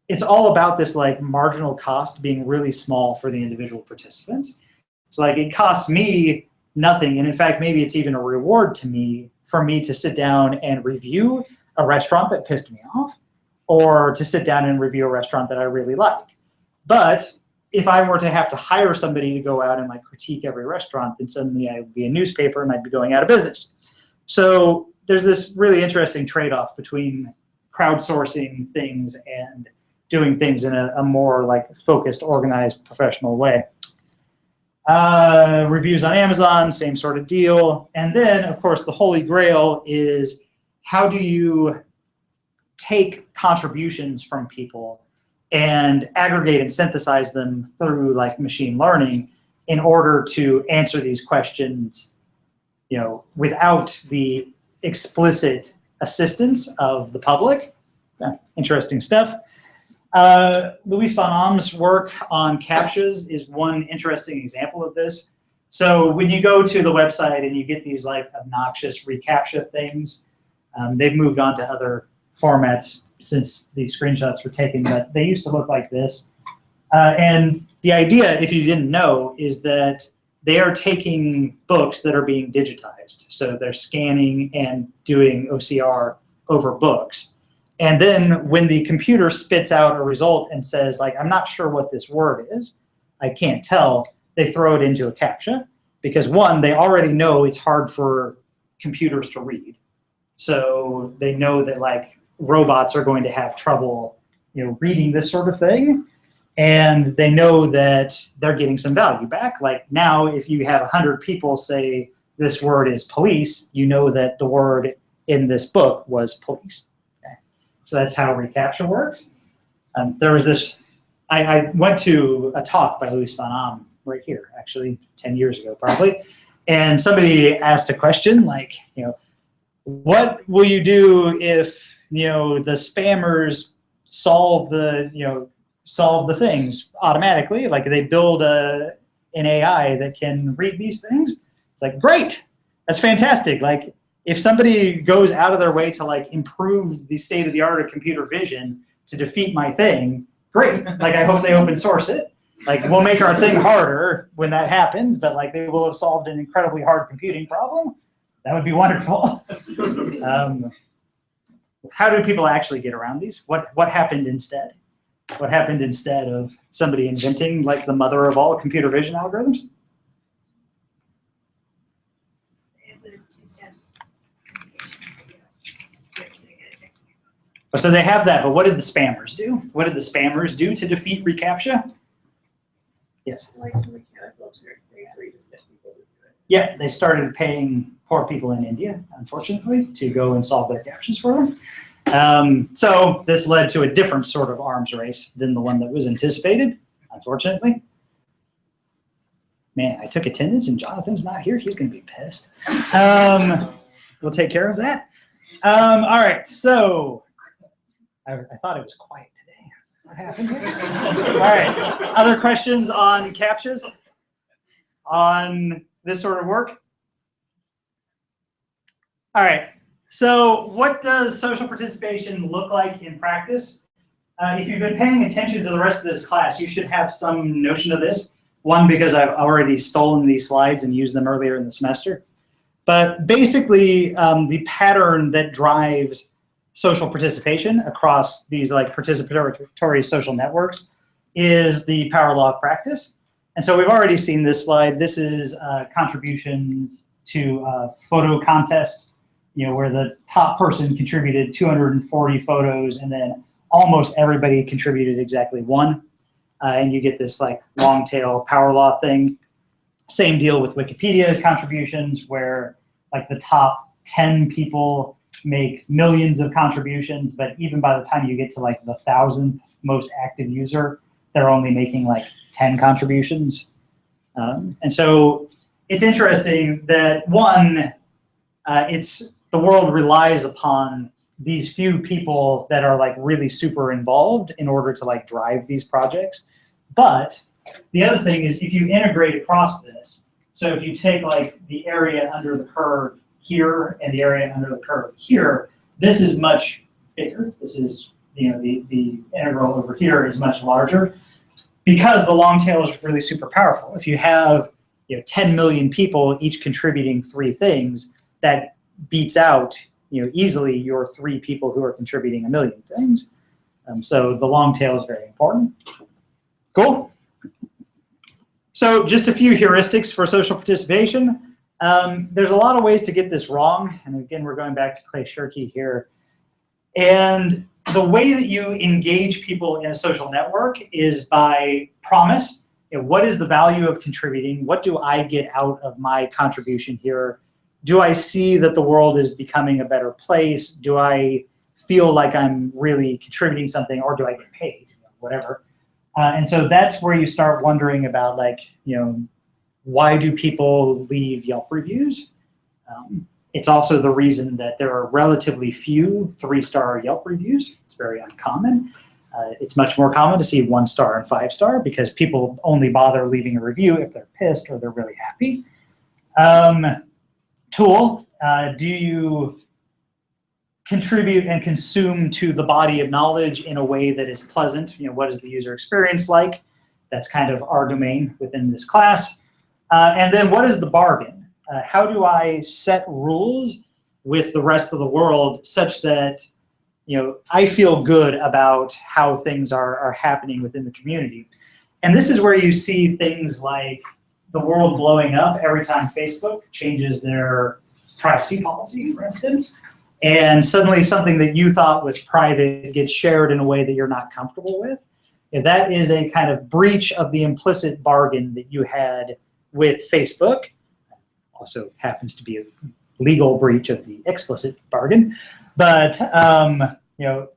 it's all about this like marginal cost being really small for the individual participants. So like it costs me nothing. And in fact, maybe it's even a reward to me for me to sit down and review a restaurant that pissed me off or to sit down and review a restaurant that I really like. But if I were to have to hire somebody to go out and like critique every restaurant, then suddenly I would be a newspaper and I'd be going out of business. So there's this really interesting trade-off between crowdsourcing things and doing things in a more like focused, organized, professional way. Reviews on Amazon, same sort of deal. And then, of course, the holy grail is how do you take contributions from people and aggregate and synthesize them through like machine learning in order to answer these questions, you know, without the explicit assistance of the public. Interesting stuff. Luis von Ahm's work on CAPTCHAs is one interesting example of this. So when you go to the website and you get these like obnoxious reCAPTCHA things, they've moved on to other formats since the screenshots were taken, but they used to look like this. And the idea, if you didn't know, is that they are taking books that are being digitized. So they're scanning and doing OCR over books. And then when the computer spits out a result and says, like, I'm not sure what this word is, I can't tell, they throw it into a CAPTCHA. Because one, they already know it's hard for computers to read. So they know that like robots are going to have trouble, you know, reading this sort of thing. And they know that they're getting some value back. Like now, if you have 100 people say this word is police, you know that the word in this book was police. Okay. So that's how reCAPTCHA works. There was this, I went to a talk by Luis von Ahm right here, actually 10 years ago probably. And somebody asked a question like, you know, what will you do if, you know, the spammers solve the, you know, solve the things automatically, like they build an AI that can read these things? It's like, great, that's fantastic. Like if somebody goes out of their way to like improve the state of the art of computer vision to defeat my thing, great. Like I hope they open source it. Like we'll make our thing harder when that happens, but like they will have solved an incredibly hard computing problem. That would be wonderful. How do people actually get around these? What happened instead? What happened instead of somebody inventing like the mother of all computer vision algorithms? So they have that, but what did the spammers do? What did the spammers do to defeat reCAPTCHA? Yes? Like the mechanical Turk thing where you just get people to do it. Yeah, they started paying poor people in India, unfortunately, to go and solve their CAPTCHAs for them. So this led to a different sort of arms race than the one that was anticipated, unfortunately. Man, I took attendance and Jonathan's not here. He's going to be pissed. We'll take care of that. All right, so I thought it was quiet today. What happened here? All right, other questions on CAPTCHAs? On this sort of work? All right. So what does social participation look like in practice? If you've been paying attention to the rest of this class, you should have some notion of this. One, because I've already stolen these slides and used them earlier in the semester. But basically, the pattern that drives social participation across these like participatory social networks is the power law of practice. And so we've already seen this slide. This is contributions to a photo contest, you know, where the top person contributed 240 photos and then almost everybody contributed exactly one. And you get this like long tail power law thing. Same deal with Wikipedia contributions where like the top 10 people make millions of contributions, but even by the time you get to like the 1,000th most active user, they're only making like 10 contributions. And so it's interesting that one, the world relies upon these few people that are like really super involved in order to like drive these projects. But the other thing is if you integrate across this, so if you take like the area under the curve here and the area under the curve here, this is much bigger. This is, you know, the integral over here is much larger because the long tail is really super powerful. If you have, you know, 10 million people each contributing 3 things, that beats out, you know, easily your 3 people who are contributing 1 million things. So the long tail is very important. Cool. So just a few heuristics for social participation. There's a lot of ways to get this wrong. And again, we're going back to Clay Shirky here. And the way that you engage people in a social network is by promise. You know, what is the value of contributing? What do I get out of my contribution here? Do I see that the world is becoming a better place? Do I feel like I'm really contributing something, or do I get paid? You know, whatever. And so that's where you start wondering about, like, you know, why do people leave Yelp reviews? It's also the reason that there are relatively few 3-star Yelp reviews. It's very uncommon. It's much more common to see 1-star and 5-star because people only bother leaving a review if they're pissed or they're really happy. Tool, do you contribute and consume to the body of knowledge in a way that is pleasant? You know, what is the user experience like? That's kind of our domain within this class. And then what is the bargain? How do I set rules with the rest of the world such that, you know, I feel good about how things are happening within the community? And this is where you see things like the world blowing up every time Facebook changes their privacy policy, for instance. And suddenly something that you thought was private gets shared in a way that you're not comfortable with. And that is a kind of breach of the implicit bargain that you had with Facebook. Also happens to be a legal breach of the explicit bargain. But you know,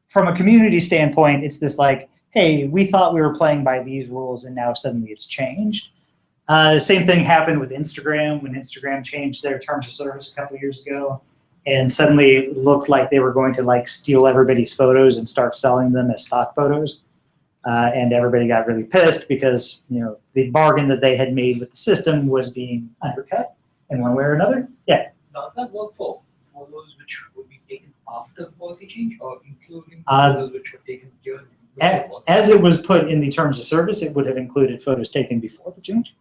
from a community standpoint, it's this like, hey, we thought we were playing by these rules and now suddenly it's changed. Same thing happened with Instagram when Instagram changed their terms of service a couple years ago. And suddenly it looked like they were going to like steal everybody's photos and start selling them as stock photos. And everybody got really pissed because, you know, the bargain that they had made with the system was being undercut in one way or another. Yeah. Does that work for photos which would be taken after the policy change, or including photos which were taken during the policy? As it was put in the terms of service, it would have included photos taken before the change.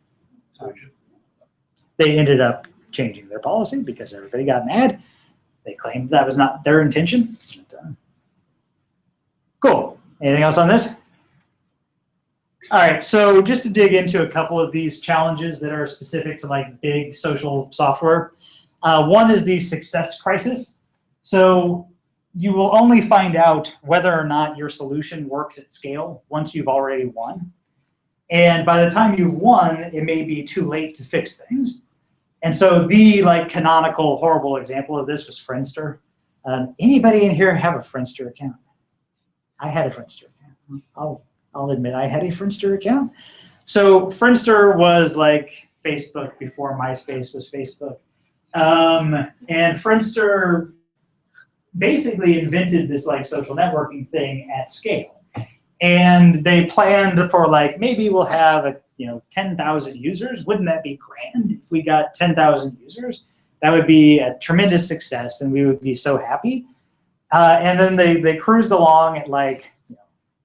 They ended up changing their policy because everybody got mad. They claimed that was not their intention. Cool. Anything else on this? All right, so just to dig into a couple of these challenges that are specific to like big social software. One is the success crisis. So you will only find out whether or not your solution works at scale once you've already won. And by the time you've won, it may be too late to fix things. And so the like canonical horrible example of this was Friendster. Anybody in here have a Friendster account? I had a Friendster account. I'll admit I had a Friendster account. So Friendster was like Facebook before MySpace was Facebook. And Friendster basically invented this like social networking thing at scale. And they planned for like, maybe we'll have 10,000 users. Wouldn't that be grand if we got 10,000 users? That would be a tremendous success and we would be so happy. And then they cruised along at like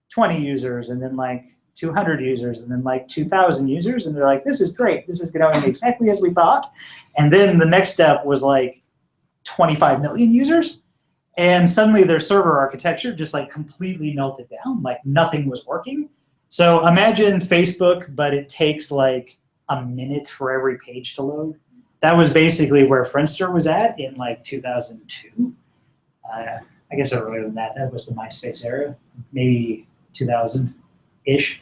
20 users and then like 200 users and then like 2,000 users. And they're like, this is great. This is going exactly as we thought. And then the next step was like 25 million users. And suddenly their server architecture just like completely melted down, like nothing was working. So imagine Facebook, but it takes like a minute for every page to load. That was basically where Friendster was at in like 2002. I guess earlier than that, that was the MySpace era, maybe 2000-ish.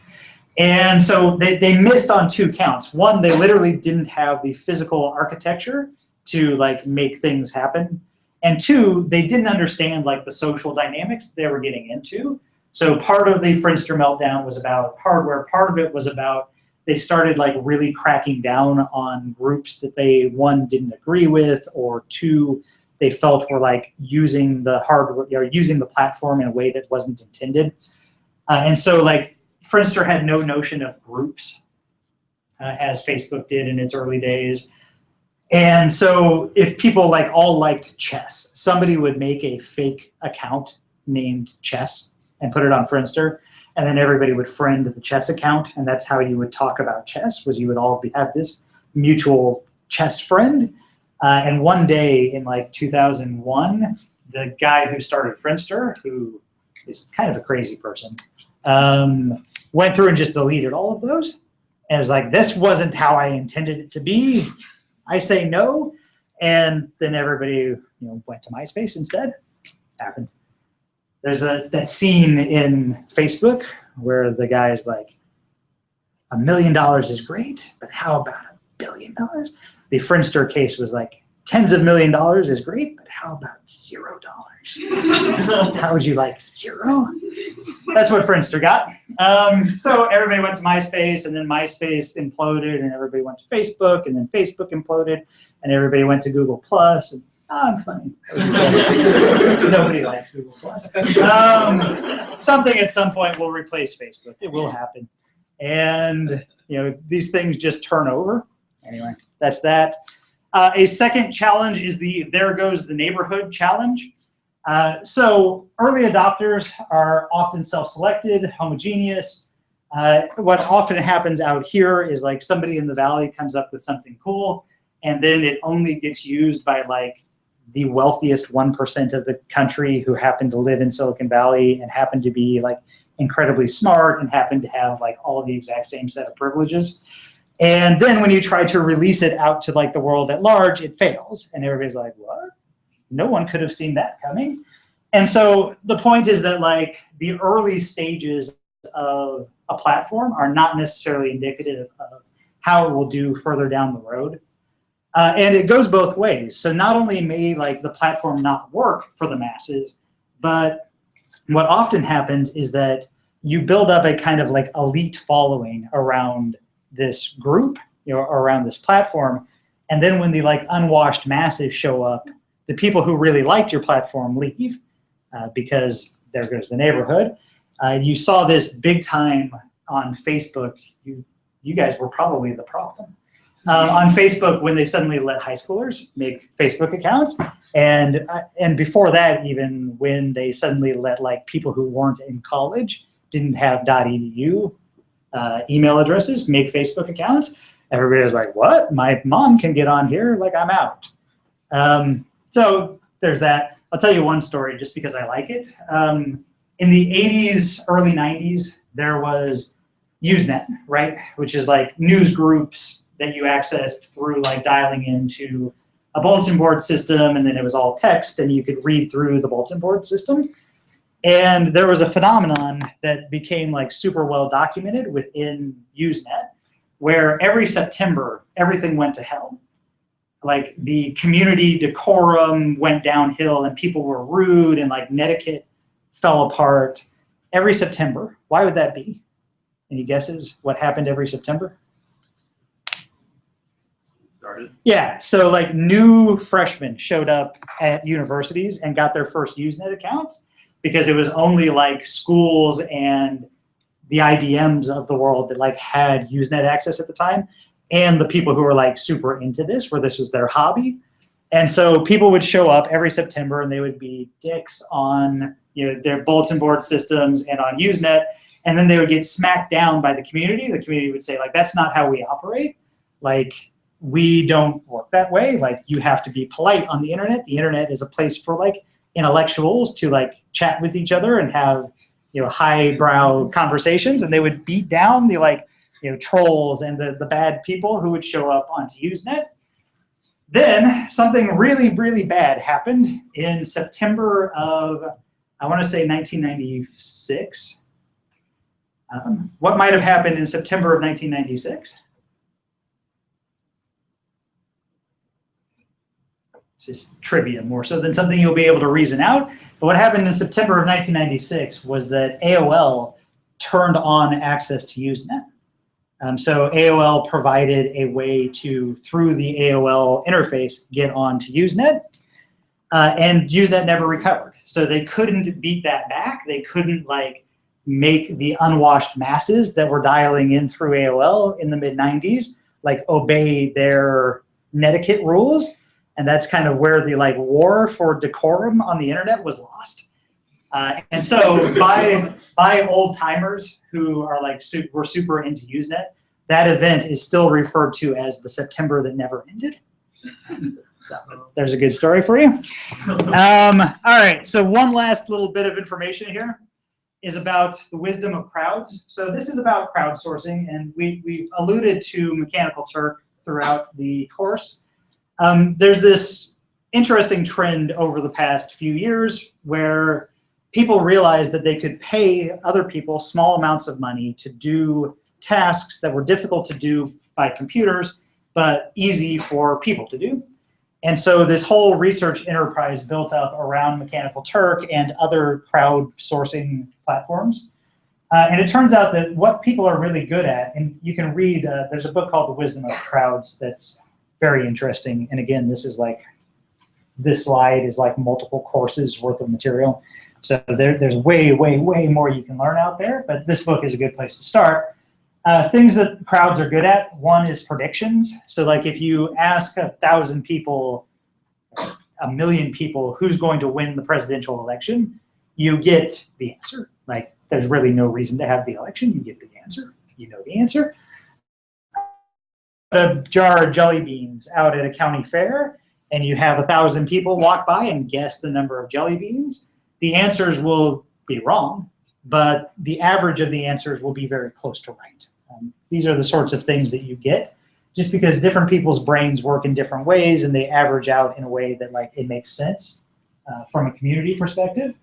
And so they missed on 2 counts. One, they literally didn't have the physical architecture to like make things happen. And 2, they didn't understand like the social dynamics they were getting into. So part of the Friendster meltdown was about hardware. Part of it was about they started like really cracking down on groups that they, one, didn't agree with, or two, they felt were like using the hardware, or using the platform in a way that wasn't intended. And so like Friendster had no notion of groups, as Facebook did in its early days. And so if people like all liked chess, somebody would make a fake account named Chess and put it on Friendster, and then everybody would friend the chess account, and that's how you would talk about chess, was you would all have this mutual chess friend. And one day in like 2001, the guy who started Friendster, who is kind of a crazy person, went through and just deleted all of those. And it was like, this wasn't how I intended it to be. I say no. And then everybody went to MySpace instead. Happened. There's that scene in Facebook where the guy is like, $1 million is great, but how about $1 billion? The Friendster case was like, tens of $1 million is great, but how about $0? How would you like 0? That's what Friendster got. So everybody went to MySpace, and then MySpace imploded, and everybody went to Facebook, and then Facebook imploded, and everybody went to Google+. And, I'm funny. Nobody likes Google+. Something at some point will replace Facebook. It will happen. And these things just turn over. Anyway, that's that. A second challenge is the There Goes the Neighborhood challenge. So early adopters are often self-selected, homogeneous. What often happens out here is like somebody in the valley comes up with something cool, and then it only gets used by like the wealthiest 1% of the country who happen to live in Silicon Valley and happen to be like incredibly smart and happen to have like all the exact same set of privileges. And then when you try to release it out to like the world at large, it fails. And everybody's like, what? No one could have seen that coming. And so the point is that like the early stages of a platform are not necessarily indicative of how it will do further down the road. And it goes both ways. So not only may like the platform not work for the masses, but what often happens is that you build up a kind of like elite following around this group, around this platform. And then when the like unwashed masses show up, the people who really liked your platform leave because there goes the neighborhood. You saw this big time on Facebook. You guys were probably the problem. On Facebook, when they suddenly let high schoolers make Facebook accounts, and before that, even when they suddenly let like people who weren't in college, didn't have .edu email addresses, make Facebook accounts, everybody was like, what? My mom can get on here, like I'm out. So there's that. I'll tell you one story just because I like it. In the 80s, early 90s, there was Usenet, right? Which is like news groups that you accessed through like dialing into a bulletin board system, and then it was all text, and you could read through the bulletin board system. And there was a phenomenon that became like super well documented within Usenet, where every September, everything went to hell. Like the community decorum went downhill, and people were rude, and like netiquette fell apart every September. Why would that be? Any guesses what happened every September? Yeah, so like new freshmen showed up at universities and got their first Usenet accounts because it was only like schools and the IBMs of the world that like had Usenet access at the time, and the people who were like super into this, where this was their hobby. And so people would show up every September, and they would be dicks on their bulletin board systems and on Usenet, and then they would get smacked down by the community. The community would say like, that's not how we operate. Like, we don't work that way. Like, you have to be polite on the internet. The internet is a place for like intellectuals to like chat with each other and have highbrow conversations. And they would beat down the like trolls and the bad people who would show up onto Usenet. Then something really, really bad happened in September of, I want to say 1996. What might have happened in September of 1996? This is trivia more so than something you'll be able to reason out. But what happened in September of 1996 was that AOL turned on access to Usenet. So AOL provided a way to, through the AOL interface, get onto Usenet. And Usenet never recovered. So they couldn't beat that back. They couldn't like make the unwashed masses that were dialing in through AOL in the mid-90s like obey their netiquette rules. And that's kind of where the like war for decorum on the internet was lost. And so by old timers who are like were super into Usenet, that event is still referred to as the September that never ended. So there's a good story for you. All right, so one last little bit of information here is about the wisdom of crowds. So this is about crowdsourcing, and we've alluded to Mechanical Turk throughout the course. There's this interesting trend over the past few years where people realized that they could pay other people small amounts of money to do tasks that were difficult to do by computers, but easy for people to do. And so this whole research enterprise built up around Mechanical Turk and other crowdsourcing platforms. And it turns out that what people are really good at, and you can read, there's a book called The Wisdom of Crowds that's very interesting. And again, this slide is like multiple courses worth of material. So there's way, way, way more you can learn out there, but this book is a good place to start. Things that crowds are good at, one is predictions. So like if you ask 1,000 people, 1,000,000 people, who's going to win the presidential election, you get the answer. Like there's really no reason to have the election, you get the answer, you know the answer. A jar of jelly beans out at a county fair, and you have 1,000 people walk by and guess the number of jelly beans, the answers will be wrong, but the average of the answers will be very close to right. These are the sorts of things that you get just because different people's brains work in different ways and they average out in a way that like it makes sense from a community perspective.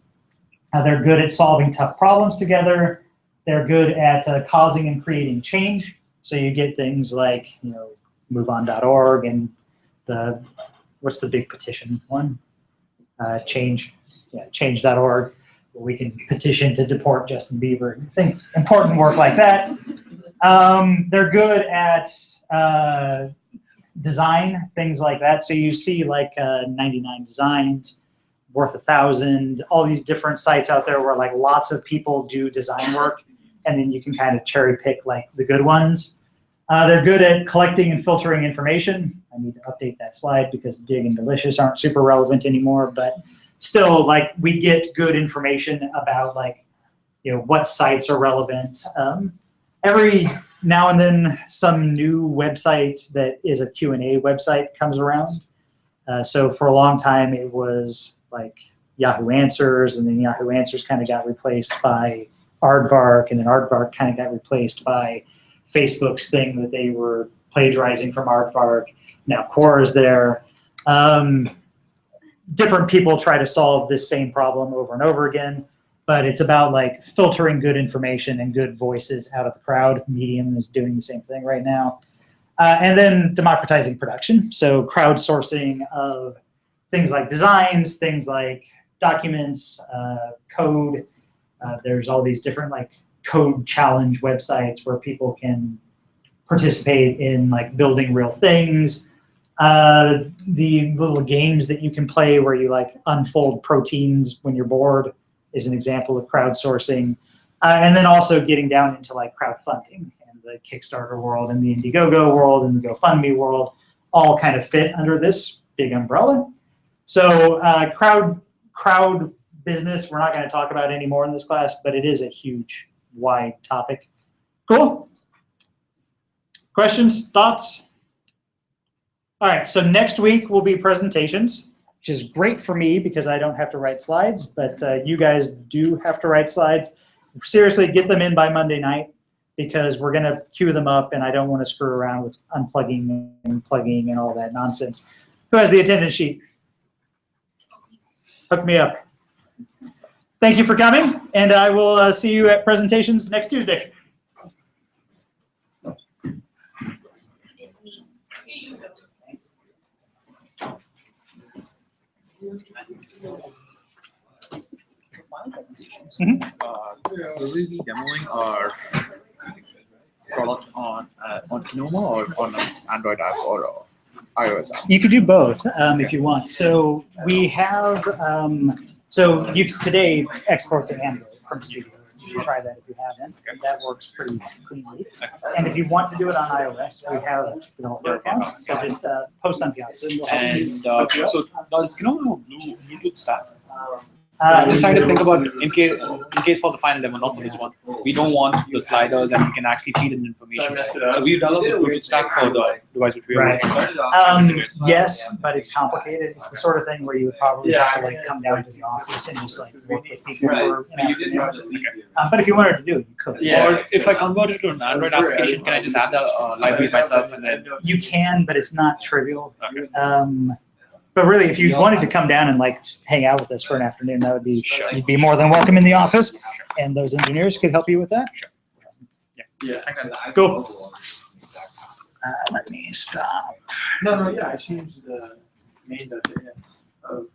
They're good at solving tough problems together. They're good at causing and creating change. So you get things like, you know, MoveOn.org and what's the big petition one? Change.org. We can petition to deport Justin Bieber. Think important work like that. They're good at design, things like that. So you see like 99 Designs, Worth 1,000, all these different sites out there where like lots of people do design work, and then you can kind of cherry pick like the good ones. They're good at collecting and filtering information. I need to update that slide because Dig and Delicious aren't super relevant anymore, but still, like, we get good information about, like, you know, what sites are relevant. Every now and then, some new website that is a Q&A website comes around. So for a long time, it was like Yahoo Answers, and then Yahoo Answers kind of got replaced by Aardvark, and then Aardvark kind of got replaced by Facebook's thing that they were plagiarizing from Aardvark. Now Quora is there. Different people try to solve this same problem over and over again, but it's about like filtering good information and good voices out of the crowd. Medium is doing the same thing right now. And then democratizing production. So crowdsourcing of things like designs, things like documents, code. There's all these different like code challenge websites where people can participate in like building real things. The little games that you can play where you like unfold proteins when you're bored is an example of crowdsourcing. And then also getting down into like crowdfunding, and the Kickstarter world and the Indiegogo world and the GoFundMe world all kind of fit under this big umbrella. So crowd business, we're not going to talk about anymore in this class, but it is a huge, wide topic. Cool? Questions, thoughts? All right, so next week will be presentations, which is great for me because I don't have to write slides, but you guys do have to write slides. Seriously, get them in by Monday night because we're going to queue them up, and I don't want to screw around with unplugging and plugging and all that nonsense. Who has the attendance sheet? Hook me up. Thank you for coming, and I will see you at presentations next Tuesday. Will we be demoing our product on Kinoma or on an Android app or iOS app? You could do both if you want. So we have, so you can today export to Android from Studio. You can try that if you haven't. That works pretty cleanly. And if you want to do it on iOS, we have developer accounts. So just post on Piazza and we'll help you. And so does Kinoma have Bluetooth stack? I'm just trying to think about in case for the final demo, not for this one, we don't want the sliders and we can actually feed in information. So we developed a Bluetooth stack for the device which we are working on. Yes, but it's complicated. It's the sort of thing where you would probably have to like come down to the office and just like work with people for an afternoon. But if you wanted to do it, you could. Or if I convert it to an Android application, can I just add the libraries myself and then? You can, but it's not trivial. But really, if you wanted to come down and like hang out with us for an afternoon, that would be you'd be more than welcome in the office, and those engineers could help you with that. Yeah. Cool. Let me stop. No, I changed the main.js of